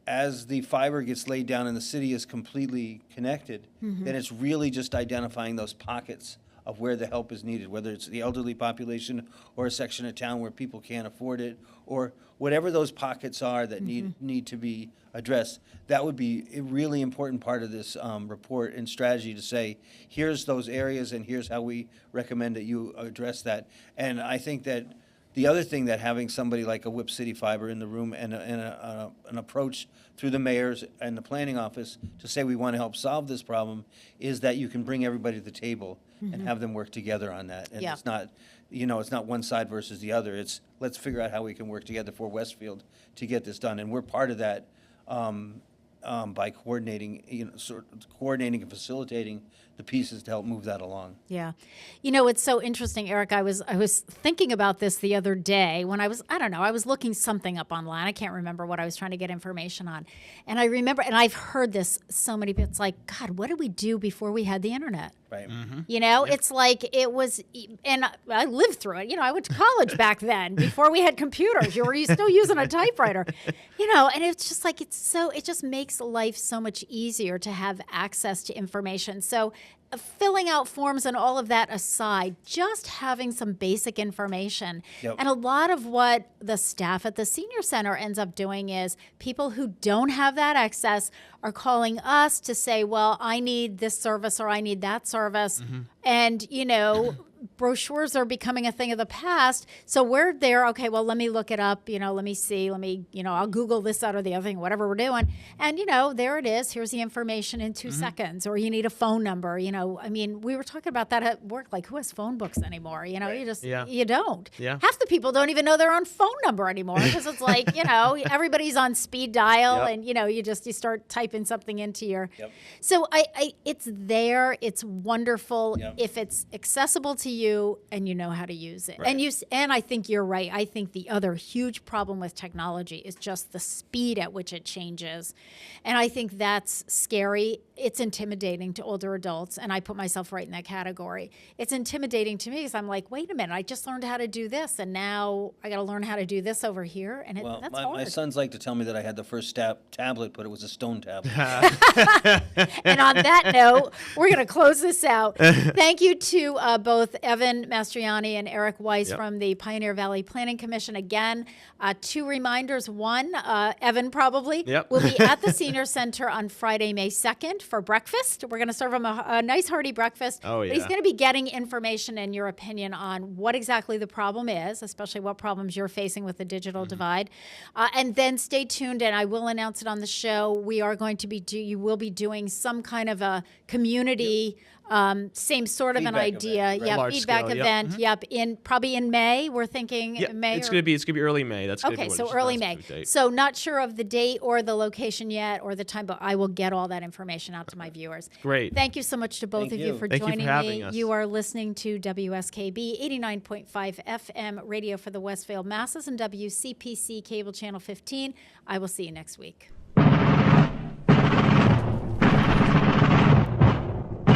as the fiber gets laid down and the city is completely connected, then it's really just identifying those pockets of where the help is needed, whether it's the elderly population or a section of town where people can't afford it, or whatever those pockets are that need to be addressed. That would be a really important part of this report and strategy, to say, here's those areas and here's how we recommend that you address that. And I think that the other thing that having somebody like a Whip City Fiber in the room and an approach through the mayors and the planning office to say we want to help solve this problem is that you can bring everybody to the table and have them work together on that. And it's not, it's not one side versus the other. It's let's figure out how we can work together for Westfield to get this done. And we're part of that by coordinating, coordinating and facilitating the pieces to help move that along. Yeah. It's so interesting, Eric. I was thinking about this the other day when I was looking something up online. I can't remember what I was trying to get information on. And I remember, and I've heard this so many people, it's like, God, what did we do before we had the internet? Right. You know, it's like it was, and I lived through it. You know, I went to college back then before we had computers. You were still using a typewriter, you know, and it's just like, it just makes life so much easier to have access to information. So filling out forms and all of that aside, just having some basic information. Yep. And a lot of what the staff at the senior center ends up doing is people who don't have that access are calling us to say, well, I need this service or I need that service. And, you know, brochures are becoming a thing of the past. So we're there, okay, well, let me look it up, you know, let me see, you know, I'll Google this, that, or the other thing, whatever we're doing. And, you know, there it is. Here's the information in 2 seconds. Or you need a phone number, you know. I mean, we were talking about that at work, like who has phone books anymore? You know, you just, you don't. Yeah. Half the people don't even know their own phone number anymore because it's like, you know, everybody's on speed dial and, you know, you start typing something into your. So it's there. It's wonderful if it's accessible to you and you know how to use it. And I think you're right. I think the other huge problem with technology is just the speed at which it changes. And I think that's scary. It's intimidating to older adults, and I put myself right in that category. It's intimidating to me because I'm like, wait a minute, I just learned how to do this, and now I got to learn how to do this over here, and that's hard. My sons like to tell me that I had the first tablet, but it was a stone tablet. And on that note, we're going to close this out. Thank you to both Evan Mastriani and Eric Weiss from the Pioneer Valley Planning Commission. Again, 2 reminders. One, Evan probably will be at the Senior Center on Friday, May 2nd for breakfast. We're going to serve him a nice hearty breakfast. Oh, yeah. But he's going to be getting information and your opinion on what exactly the problem is, especially what problems you're facing with the digital divide. And then stay tuned, and I will announce it on the show. We are going to be you will be doing some kind of a community same sort of an idea. Feedback event. Probably in May. We're thinking May. It's gonna be early May. That's okay. So early May. So not sure of the date or the location yet or the time, but I will get all that information out to my viewers. Great. Thank you so much to both of you for joining me. You are listening to WSKB 89.5 FM radio for the Westfield masses and WCPC cable channel 15. I will see you next week.